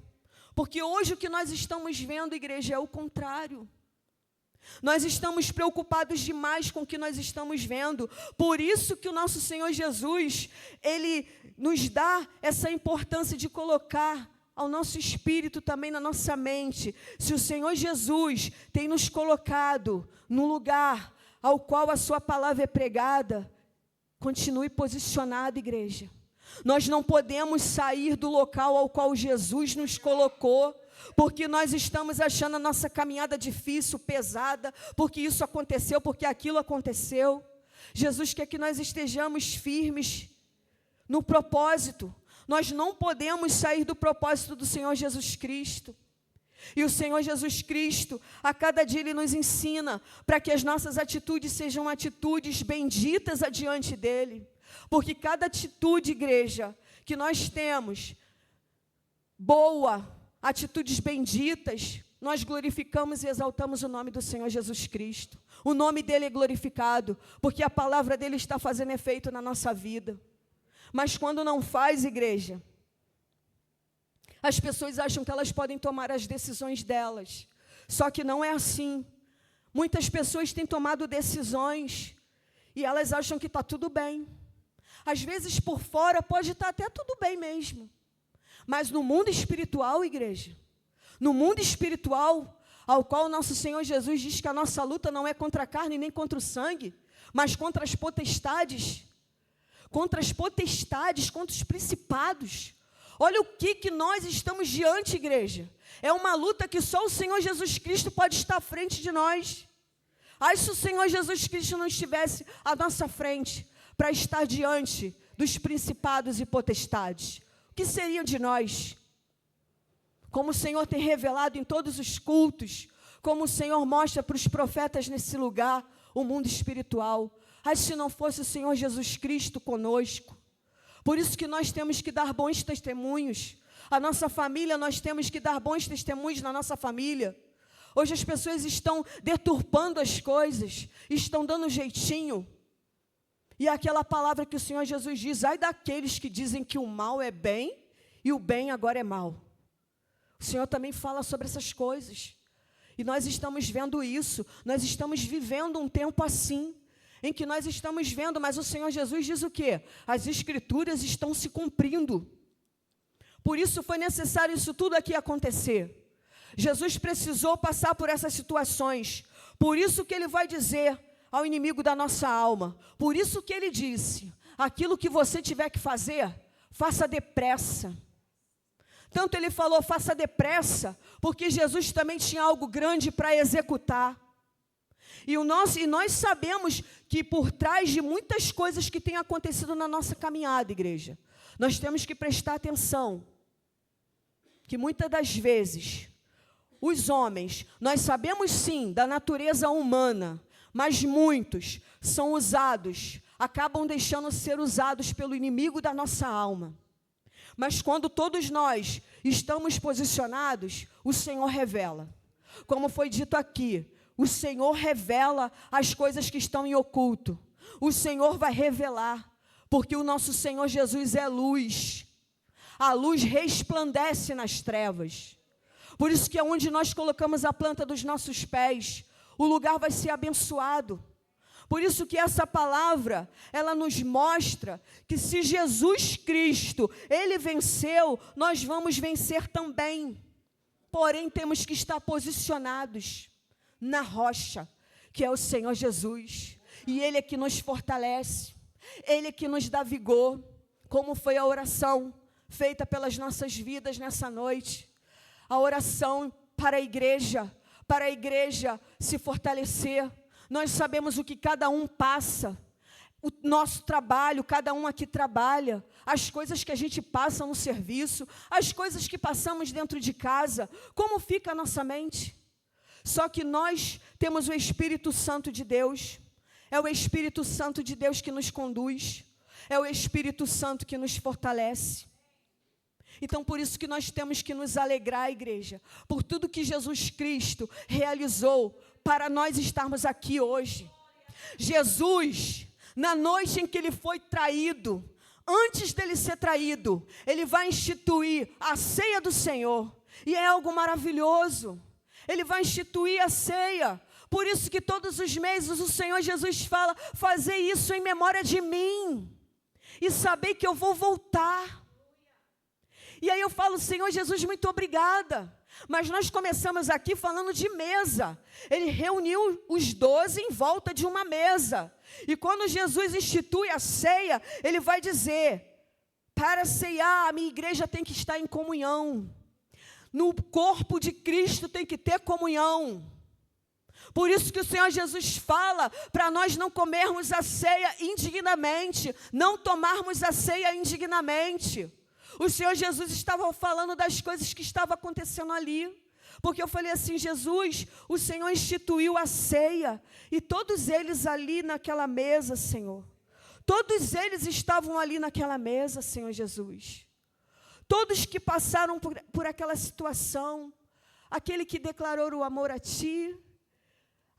Porque hoje o que nós estamos vendo, igreja, é o contrário. Nós estamos preocupados demais com o que nós estamos vendo. Por isso que o nosso Senhor Jesus, Ele nos dá essa importância de colocar ao nosso espírito também na nossa mente. Se o Senhor Jesus tem nos colocado no lugar ao qual a sua palavra é pregada, continue posicionado, igreja. Nós não podemos sair do local ao qual Jesus nos colocou, porque nós estamos achando a nossa caminhada difícil, pesada, porque isso aconteceu, porque aquilo aconteceu. Jesus quer que nós estejamos firmes no propósito. Nós não podemos sair do propósito do Senhor Jesus Cristo. E o Senhor Jesus Cristo, a cada dia Ele nos ensina para que as nossas atitudes sejam atitudes benditas adiante dEle. Porque cada atitude, igreja, que nós temos, boa, atitudes benditas, nós glorificamos e exaltamos o nome do Senhor Jesus Cristo. O nome dEle é glorificado, porque a palavra dEle está fazendo efeito na nossa vida. Mas quando não faz, igreja, as pessoas acham que elas podem tomar as decisões delas. Só que não é assim. Muitas pessoas têm tomado decisões e elas acham que está tudo bem. Às vezes, por fora, pode estar até tudo bem mesmo. Mas no mundo espiritual, igreja, no mundo espiritual, ao qual o nosso Senhor Jesus diz que a nossa luta não é contra a carne nem contra o sangue, mas contra as potestades, contra os principados. Olha o que nós estamos diante, igreja. É uma luta que só o Senhor Jesus Cristo pode estar à frente de nós. Ai, se o Senhor Jesus Cristo não estivesse à nossa frente para estar diante dos principados e potestades, o que seria de nós? Como o Senhor tem revelado em todos os cultos, como o Senhor mostra para os profetas nesse lugar, o mundo espiritual. Ai, se não fosse o Senhor Jesus Cristo conosco. Por isso que nós temos que dar bons testemunhos. A nossa família, nós temos que dar bons testemunhos na nossa família. Hoje as pessoas estão deturpando as coisas, estão dando jeitinho. E aquela palavra que o Senhor Jesus diz, ai daqueles que dizem que o mal é bem e o bem agora é mal. O Senhor também fala sobre essas coisas. E nós estamos vendo isso, nós estamos vivendo um tempo assim, em que nós estamos vendo, mas o Senhor Jesus diz o quê? As Escrituras estão se cumprindo. Por isso foi necessário isso tudo aqui acontecer. Jesus precisou passar por essas situações. Por isso que Ele vai dizer ao inimigo da nossa alma. Por isso que Ele disse, aquilo que você tiver que fazer, faça depressa. Tanto Ele falou, faça depressa, porque Jesus também tinha algo grande para executar. E nós sabemos que por trás de muitas coisas que têm acontecido na nossa caminhada, igreja, nós temos que prestar atenção, que muitas das vezes, os homens, nós sabemos sim da natureza humana, mas muitos são usados, acabam deixando ser usados pelo inimigo da nossa alma. Mas quando todos nós estamos posicionados, o Senhor revela. Como foi dito aqui, o Senhor revela as coisas que estão em oculto. O Senhor vai revelar, porque o nosso Senhor Jesus é luz. A luz resplandece nas trevas. Por isso que aonde nós colocamos a planta dos nossos pés, o lugar vai ser abençoado. Por isso que essa palavra, ela nos mostra que se Jesus Cristo, Ele venceu, nós vamos vencer também. Porém, temos que estar posicionados na rocha, que é o Senhor Jesus. E Ele é que nos fortalece, Ele é que nos dá vigor, como foi a oração feita pelas nossas vidas nessa noite. A oração para a igreja se fortalecer. Nós sabemos o que cada um passa, o nosso trabalho, cada um aqui trabalha, as coisas que a gente passa no serviço, as coisas que passamos dentro de casa, como fica a nossa mente? Só que nós temos o Espírito Santo de Deus, é o Espírito Santo de Deus que nos conduz, é o Espírito Santo que nos fortalece. Então, por isso que nós temos que nos alegrar, igreja, por tudo que Jesus Cristo realizou para nós estarmos aqui hoje. Jesus, na noite em que Ele foi traído, antes dele ser traído, Ele vai instituir a ceia do Senhor, e é algo maravilhoso. Ele vai instituir a ceia, por isso que todos os meses o Senhor Jesus fala, fazer isso em memória de mim, e saber que eu vou voltar. E aí eu falo, Senhor Jesus, muito obrigada. Mas nós começamos aqui falando de mesa. Ele reuniu os 12 em volta de uma mesa. E quando Jesus institui a ceia, Ele vai dizer, para ceiar, a minha igreja tem que estar em comunhão. No corpo de Cristo tem que ter comunhão. Por isso que o Senhor Jesus fala para nós não comermos a ceia indignamente, não tomarmos a ceia indignamente. O Senhor Jesus estava falando das coisas que estavam acontecendo ali. Porque eu falei assim, Jesus, o Senhor instituiu a ceia. E todos eles ali naquela mesa, Senhor. Todos eles estavam ali naquela mesa, Senhor Jesus. Todos que passaram por aquela situação. Aquele que declarou o amor a Ti.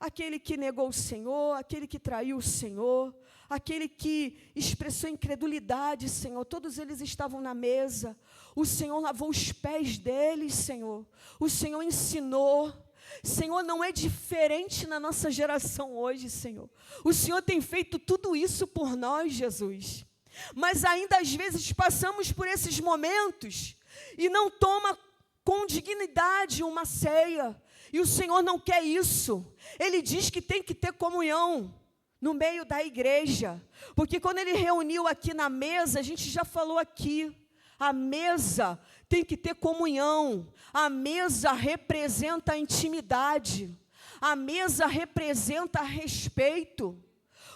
Aquele que negou o Senhor, aquele que traiu o Senhor, aquele que expressou incredulidade, Senhor, todos eles estavam na mesa. O Senhor lavou os pés deles, Senhor. O Senhor ensinou. Senhor, não é diferente na nossa geração hoje, Senhor. O Senhor tem feito tudo isso por nós, Jesus. Mas ainda às vezes passamos por esses momentos e não toma com dignidade uma ceia. E o Senhor não quer isso. Ele diz que tem que ter comunhão no meio da igreja. Porque quando Ele reuniu aqui na mesa, a gente já falou aqui, a mesa tem que ter comunhão. A mesa representa a intimidade. A mesa representa respeito.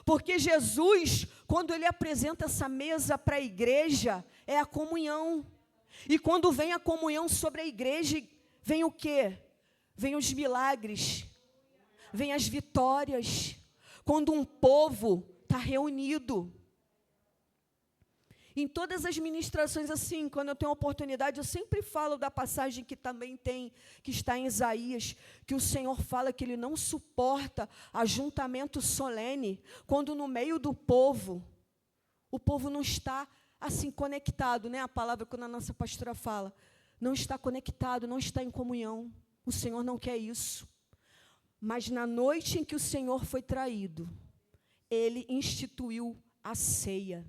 Porque Jesus, quando Ele apresenta essa mesa para a igreja, é a comunhão. E quando vem a comunhão sobre a igreja, vem o quê? Vem os milagres, vem as vitórias, quando um povo está reunido. Em todas as ministrações assim, quando eu tenho oportunidade, eu sempre falo da passagem que também tem, que está em Isaías, que o Senhor fala que Ele não suporta ajuntamento solene, quando no meio do povo, o povo não está assim conectado, né? A palavra quando a nossa pastora fala, não está conectado, não está em comunhão. O Senhor não quer isso. Mas na noite em que o Senhor foi traído, Ele instituiu a ceia.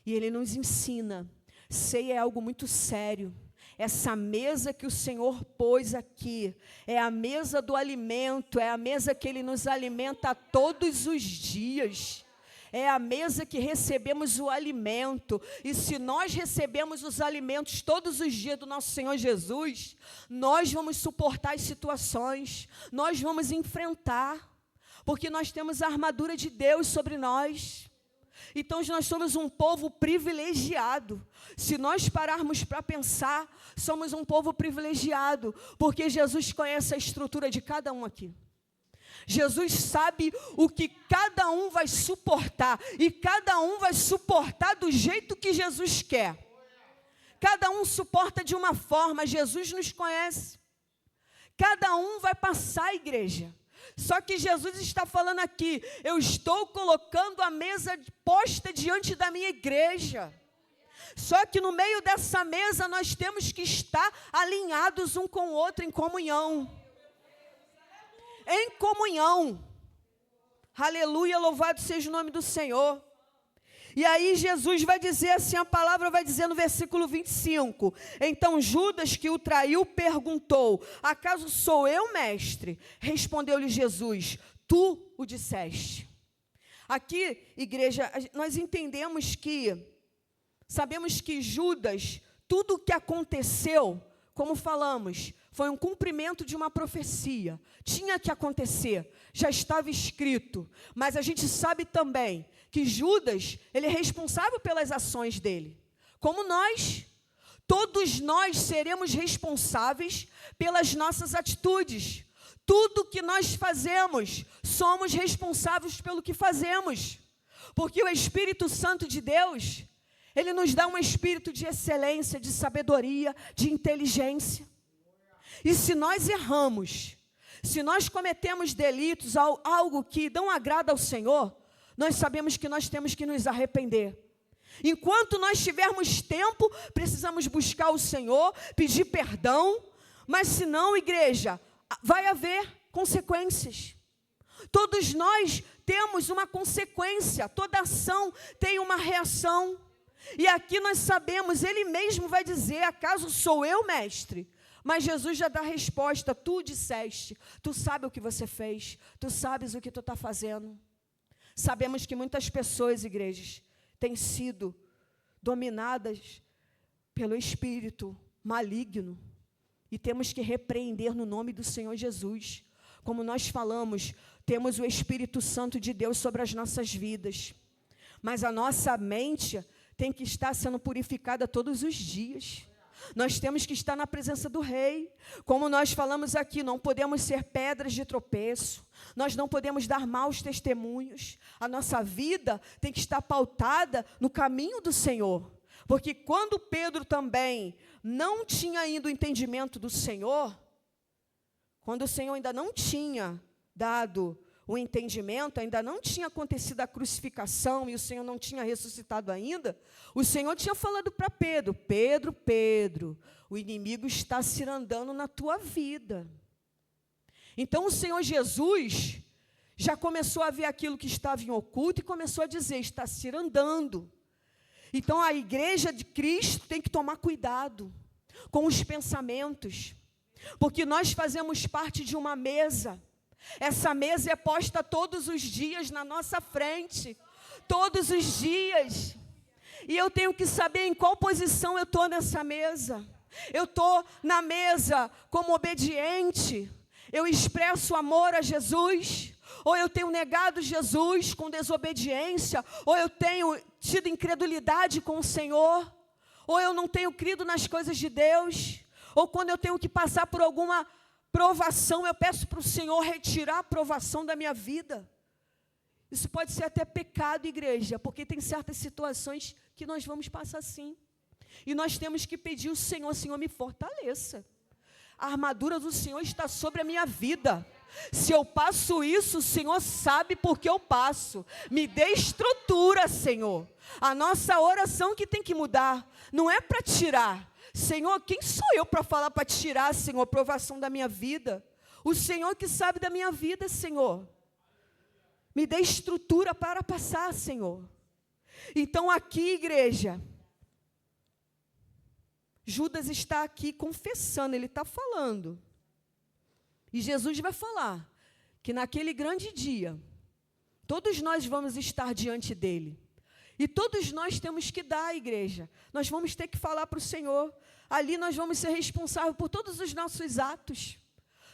E Ele nos ensina, ceia é algo muito sério. Essa mesa que o Senhor pôs aqui, é a mesa do alimento, é a mesa que Ele nos alimenta todos os dias. É a mesa que recebemos o alimento. E se nós recebemos os alimentos todos os dias do nosso Senhor Jesus, nós vamos suportar as situações, nós vamos enfrentar, porque nós temos a armadura de Deus sobre nós. Então nós somos um povo privilegiado. Se nós pararmos para pensar, somos um povo privilegiado, porque Jesus conhece a estrutura de cada um aqui. Jesus sabe o que cada um vai suportar, e cada um vai suportar do jeito que Jesus quer. Cada um suporta de uma forma, Jesus nos conhece. Cada um vai passar, igreja. Só que Jesus está falando aqui, eu estou colocando a mesa posta diante da minha igreja. Só que no meio dessa mesa nós temos que estar alinhados um com o outro em comunhão. Em comunhão. Aleluia, louvado seja o nome do Senhor. E aí Jesus vai dizer assim, a palavra vai dizer no versículo 25. Então Judas, que o traiu, perguntou, acaso sou eu, mestre? Respondeu-lhe Jesus, tu o disseste. Aqui, igreja, nós entendemos sabemos que Judas, tudo o que aconteceu, como falamos, foi um cumprimento de uma profecia. Tinha que acontecer, já estava escrito. Mas a gente sabe também que Judas, ele é responsável pelas ações dele. Como nós, todos nós seremos responsáveis pelas nossas atitudes. Tudo que nós fazemos, somos responsáveis pelo que fazemos. Porque o Espírito Santo de Deus, ele nos dá um espírito de excelência, de sabedoria, de inteligência. E se nós erramos, se nós cometemos delitos, algo que não agrada ao Senhor, nós sabemos que nós temos que nos arrepender. Enquanto nós tivermos tempo, precisamos buscar o Senhor, pedir perdão, mas se não, igreja, vai haver consequências. Todos nós temos uma consequência, toda ação tem uma reação. E aqui nós sabemos, ele mesmo vai dizer, acaso sou eu, mestre? Mas Jesus já dá a resposta, tu disseste, tu sabes o que você fez, tu sabes o que tu está fazendo. Sabemos que muitas pessoas, igrejas, têm sido dominadas pelo espírito maligno. E temos que repreender no nome do Senhor Jesus. Como nós falamos, temos o Espírito Santo de Deus sobre as nossas vidas. Mas a nossa mente tem que estar sendo purificada todos os dias. Nós temos que estar na presença do Rei. Como nós falamos aqui, não podemos ser pedras de tropeço. Nós não podemos dar maus testemunhos. A nossa vida tem que estar pautada no caminho do Senhor. Porque quando Pedro também não tinha ainda o entendimento do Senhor, quando o Senhor ainda não tinha dado o entendimento, ainda não tinha acontecido a crucificação e o Senhor não tinha ressuscitado ainda, o Senhor tinha falado para Pedro, Pedro, o inimigo está cirandando na tua vida. Então o Senhor Jesus já começou a ver aquilo que estava em oculto e começou a dizer, está cirandando. Então a igreja de Cristo tem que tomar cuidado com os pensamentos, porque nós fazemos parte de uma mesa. Essa mesa é posta todos os dias na nossa frente, todos os dias. E eu tenho que saber em qual posição eu estou nessa mesa. Eu estou na mesa como obediente, eu expresso amor a Jesus, ou eu tenho negado Jesus com desobediência, ou eu tenho tido incredulidade com o Senhor, ou eu não tenho crido nas coisas de Deus, ou quando eu tenho que passar por alguma provação, eu peço para o Senhor retirar a provação da minha vida. Isso pode ser até pecado, igreja, porque tem certas situações que nós vamos passar sim. E nós temos que pedir ao Senhor, Senhor, me fortaleça. A armadura do Senhor está sobre a minha vida. Se eu passo isso, o Senhor sabe por que eu passo. Me dê estrutura, Senhor. A nossa oração que tem que mudar, não é para tirar. Senhor, quem sou eu para falar para tirar, Senhor, a provação da minha vida? O Senhor que sabe da minha vida, Senhor. Me dê estrutura para passar, Senhor. Então aqui, igreja, Judas está aqui confessando, ele está falando. E Jesus vai falar que naquele grande dia, todos nós vamos estar diante dele. E todos nós temos que dar, igreja. Nós vamos ter que falar para o Senhor. Ali nós vamos ser responsáveis por todos os nossos atos.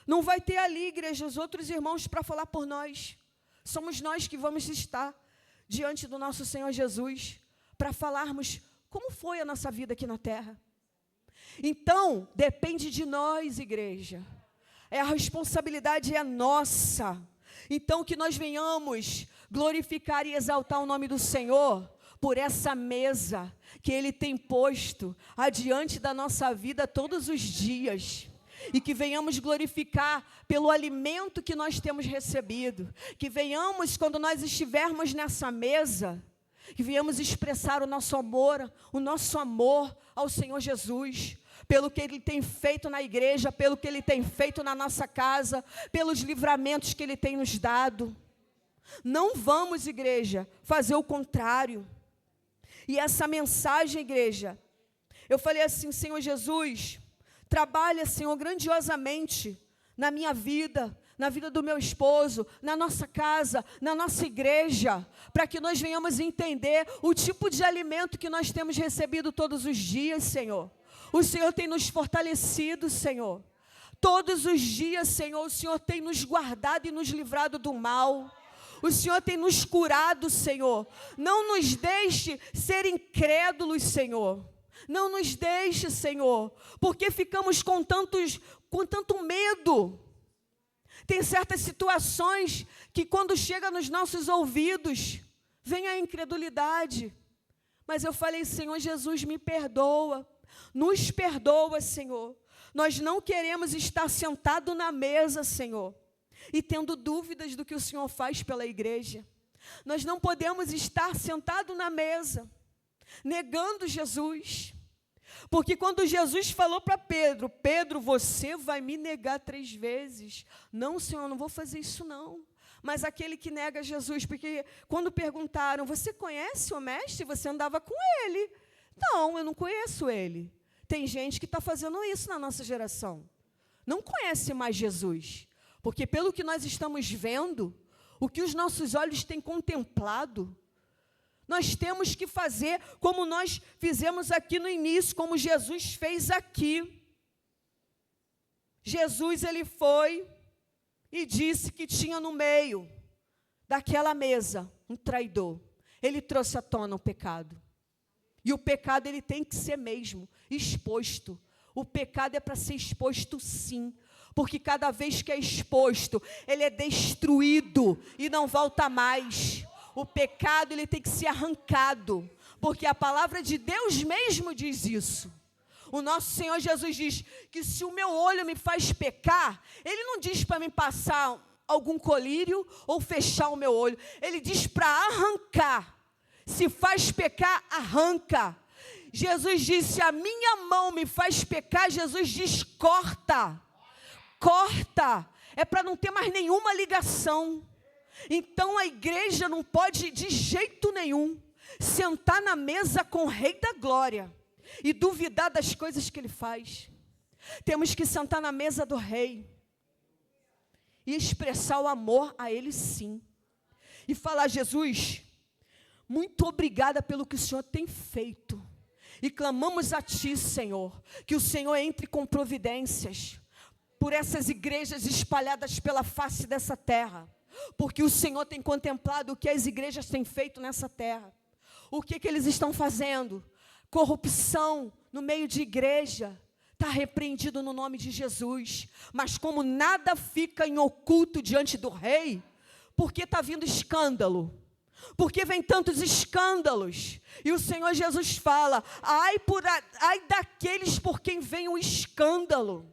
Não vai ter ali, igreja, os outros irmãos para falar por nós. Somos nós que vamos estar diante do nosso Senhor Jesus para falarmos como foi a nossa vida aqui na terra. Então, depende de nós, igreja. A responsabilidade é nossa. Então, que nós venhamos glorificar e exaltar o nome do Senhor, por essa mesa que Ele tem posto adiante da nossa vida todos os dias. E que venhamos glorificar pelo alimento que nós temos recebido. Que venhamos, quando nós estivermos nessa mesa, que venhamos expressar o nosso amor ao Senhor Jesus. Pelo que Ele tem feito na igreja, pelo que Ele tem feito na nossa casa, pelos livramentos que Ele tem nos dado. Não vamos, igreja, fazer o contrário. E essa mensagem, igreja, eu falei assim: Senhor Jesus, trabalha, Senhor, grandiosamente na minha vida, na vida do meu esposo, na nossa casa, na nossa igreja, para que nós venhamos entender o tipo de alimento que nós temos recebido todos os dias, Senhor. O Senhor tem nos fortalecido, Senhor. Todos os dias, Senhor, o Senhor tem nos guardado e nos livrado do mal. O Senhor tem nos curado, Senhor. Não nos deixe ser incrédulos, Senhor. Não nos deixe, Senhor, porque ficamos com tanto medo. Tem certas situações que quando chega nos nossos ouvidos, vem a incredulidade. Mas eu falei: Senhor Jesus, me perdoa. Nos perdoa, Senhor. Nós não queremos estar sentado na mesa, Senhor, e tendo dúvidas do que o Senhor faz pela igreja. Nós não podemos estar sentado na mesa negando Jesus. Porque quando Jesus falou para Pedro: Pedro, você vai me negar 3 vezes. Não, Senhor, eu não vou fazer isso não. Mas aquele que nega Jesus, porque quando perguntaram: você conhece o mestre? Você andava com ele. Não, eu não conheço ele. Tem gente que está fazendo isso na nossa geração. Não conhece mais Jesus. Porque pelo que nós estamos vendo, o que os nossos olhos têm contemplado, nós temos que fazer como nós fizemos aqui no início, como Jesus fez aqui. Jesus, ele foi e disse que tinha no meio daquela mesa um traidor. Ele trouxe à tona o pecado. E o pecado, ele tem que ser mesmo exposto. O pecado é para ser exposto, sim. Porque cada vez que é exposto, ele é destruído e não volta mais. O pecado, ele tem que ser arrancado, porque a palavra de Deus mesmo diz isso. O nosso Senhor Jesus diz que se o meu olho me faz pecar, Ele não diz para me passar algum colírio ou fechar o meu olho. Ele diz para arrancar. Se faz pecar, arranca. Jesus disse: a minha mão me faz pecar. Jesus diz: corta. Corta. É para não ter mais nenhuma ligação. Então a igreja não pode de jeito nenhum sentar na mesa com o Rei da Glória e duvidar das coisas que Ele faz. Temos que sentar na mesa do Rei e expressar o amor a Ele, sim. E falar: Jesus, muito obrigada pelo que o Senhor tem feito. E clamamos a Ti, Senhor, que o Senhor entre com providências por essas igrejas espalhadas pela face dessa terra. Porque o Senhor tem contemplado o que as igrejas têm feito nessa terra. O que eles estão fazendo? Corrupção no meio de igreja. Está repreendido no nome de Jesus. Mas como nada fica em oculto diante do Rei, porque está vindo escândalo? Porque vem tantos escândalos. E o Senhor Jesus fala: ai daqueles por quem vem o escândalo.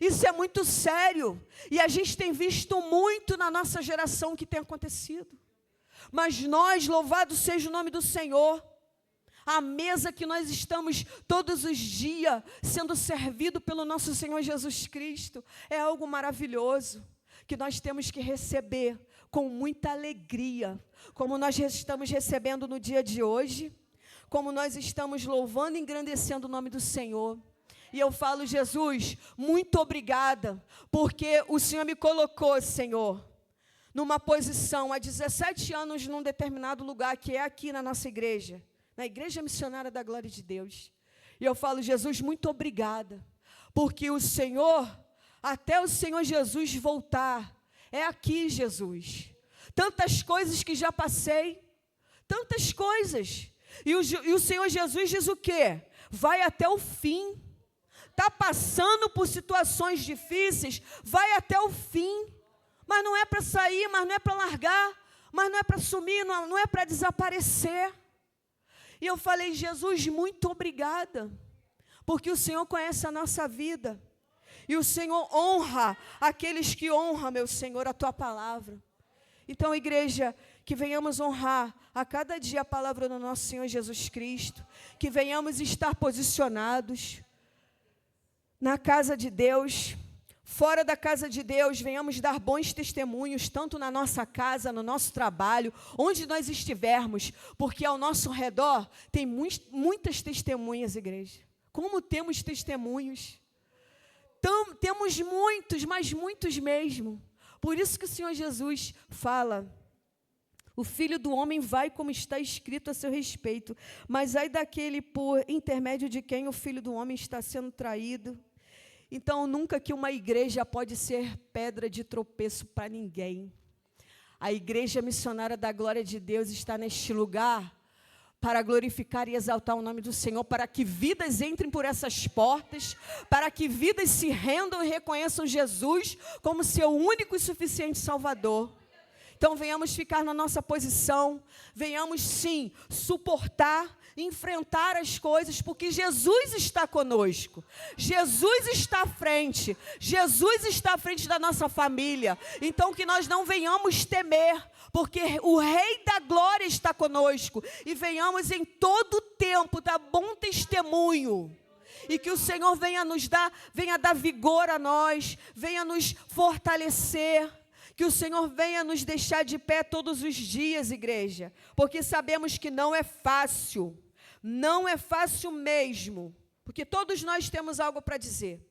Isso é muito sério. E a gente tem visto muito na nossa geração o que tem acontecido. Mas nós, louvado seja o nome do Senhor, a mesa que nós estamos todos os dias sendo servido pelo nosso Senhor Jesus Cristo, é algo maravilhoso, que nós temos que receber com muita alegria, como nós estamos recebendo no dia de hoje, como nós estamos louvando e engrandecendo o nome do Senhor. E eu falo: Jesus, muito obrigada, porque o Senhor me colocou, Senhor, numa posição há 17 anos num determinado lugar, que é aqui na nossa igreja, na Igreja Missionária da Glória de Deus. E eu falo: Jesus, muito obrigada, porque o Senhor, até o Senhor Jesus voltar, é aqui, Jesus. Tantas coisas que já passei, tantas coisas. E o Senhor Jesus diz o quê? Vai até o fim. Está passando por situações difíceis, vai até o fim. Mas não é para sair, mas não é para largar, mas não é para sumir, não é para desaparecer. E eu falei, Jesus, muito obrigada, porque o Senhor conhece a nossa vida. E o Senhor honra aqueles que honram, meu Senhor, a tua palavra. Então, igreja, que venhamos honrar a cada dia a palavra do nosso Senhor Jesus Cristo, que venhamos estar posicionados na casa de Deus, fora da casa de Deus, venhamos dar bons testemunhos, tanto na nossa casa, no nosso trabalho, onde nós estivermos, porque ao nosso redor tem muitas testemunhas, igreja. Como temos testemunhos? Temos muitos, mas muitos mesmo. Por isso que o Senhor Jesus fala, o Filho do Homem vai como está escrito a seu respeito, mas ai daquele por intermédio de quem o Filho do Homem está sendo traído. Então, nunca que uma igreja pode ser pedra de tropeço para ninguém. A igreja missionária da glória de Deus está neste lugar para glorificar e exaltar o nome do Senhor, para que vidas entrem por essas portas, para que vidas se rendam e reconheçam Jesus como seu único e suficiente Salvador. Então, venhamos ficar na nossa posição, venhamos sim suportar, enfrentar as coisas, porque Jesus está conosco, Jesus está à frente, Jesus está à frente da nossa família. Então, que nós não venhamos temer, porque o Rei da Glória está conosco, e venhamos em todo tempo dar bom testemunho, e que o Senhor venha dar vigor a nós, venha nos fortalecer, que o Senhor venha nos deixar de pé todos os dias, igreja, porque sabemos que não é fácil mesmo, porque todos nós temos algo para dizer,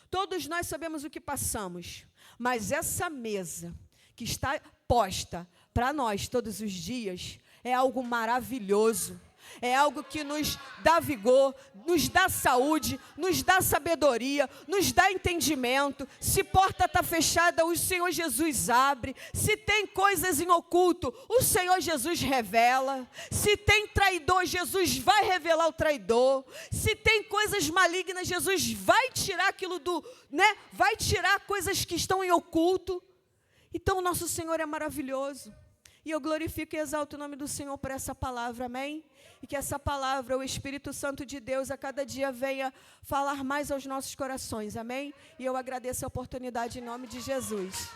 todos nós sabemos o que passamos, mas essa mesa que está posta para nós todos os dias é algo maravilhoso, é algo que nos dá vigor, nos dá saúde, nos dá sabedoria, nos dá entendimento. Se porta está fechada, o Senhor Jesus abre. Se tem coisas em oculto, o Senhor Jesus revela. Se tem traidor, Jesus vai revelar o traidor. Se tem coisas malignas, Jesus vai tirar aquilo vai tirar coisas que estão em oculto. Então, o nosso Senhor é maravilhoso. E eu glorifico e exalto o nome do Senhor por essa palavra, amém? E que essa palavra, o Espírito Santo de Deus, a cada dia venha falar mais aos nossos corações, amém? E eu agradeço a oportunidade em nome de Jesus.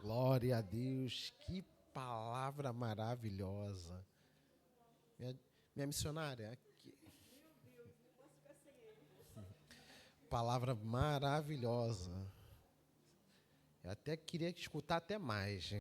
Glória a Deus, que palavra maravilhosa. Minha missionária, aqui. Palavra maravilhosa. Eu até queria escutar até mais, gente.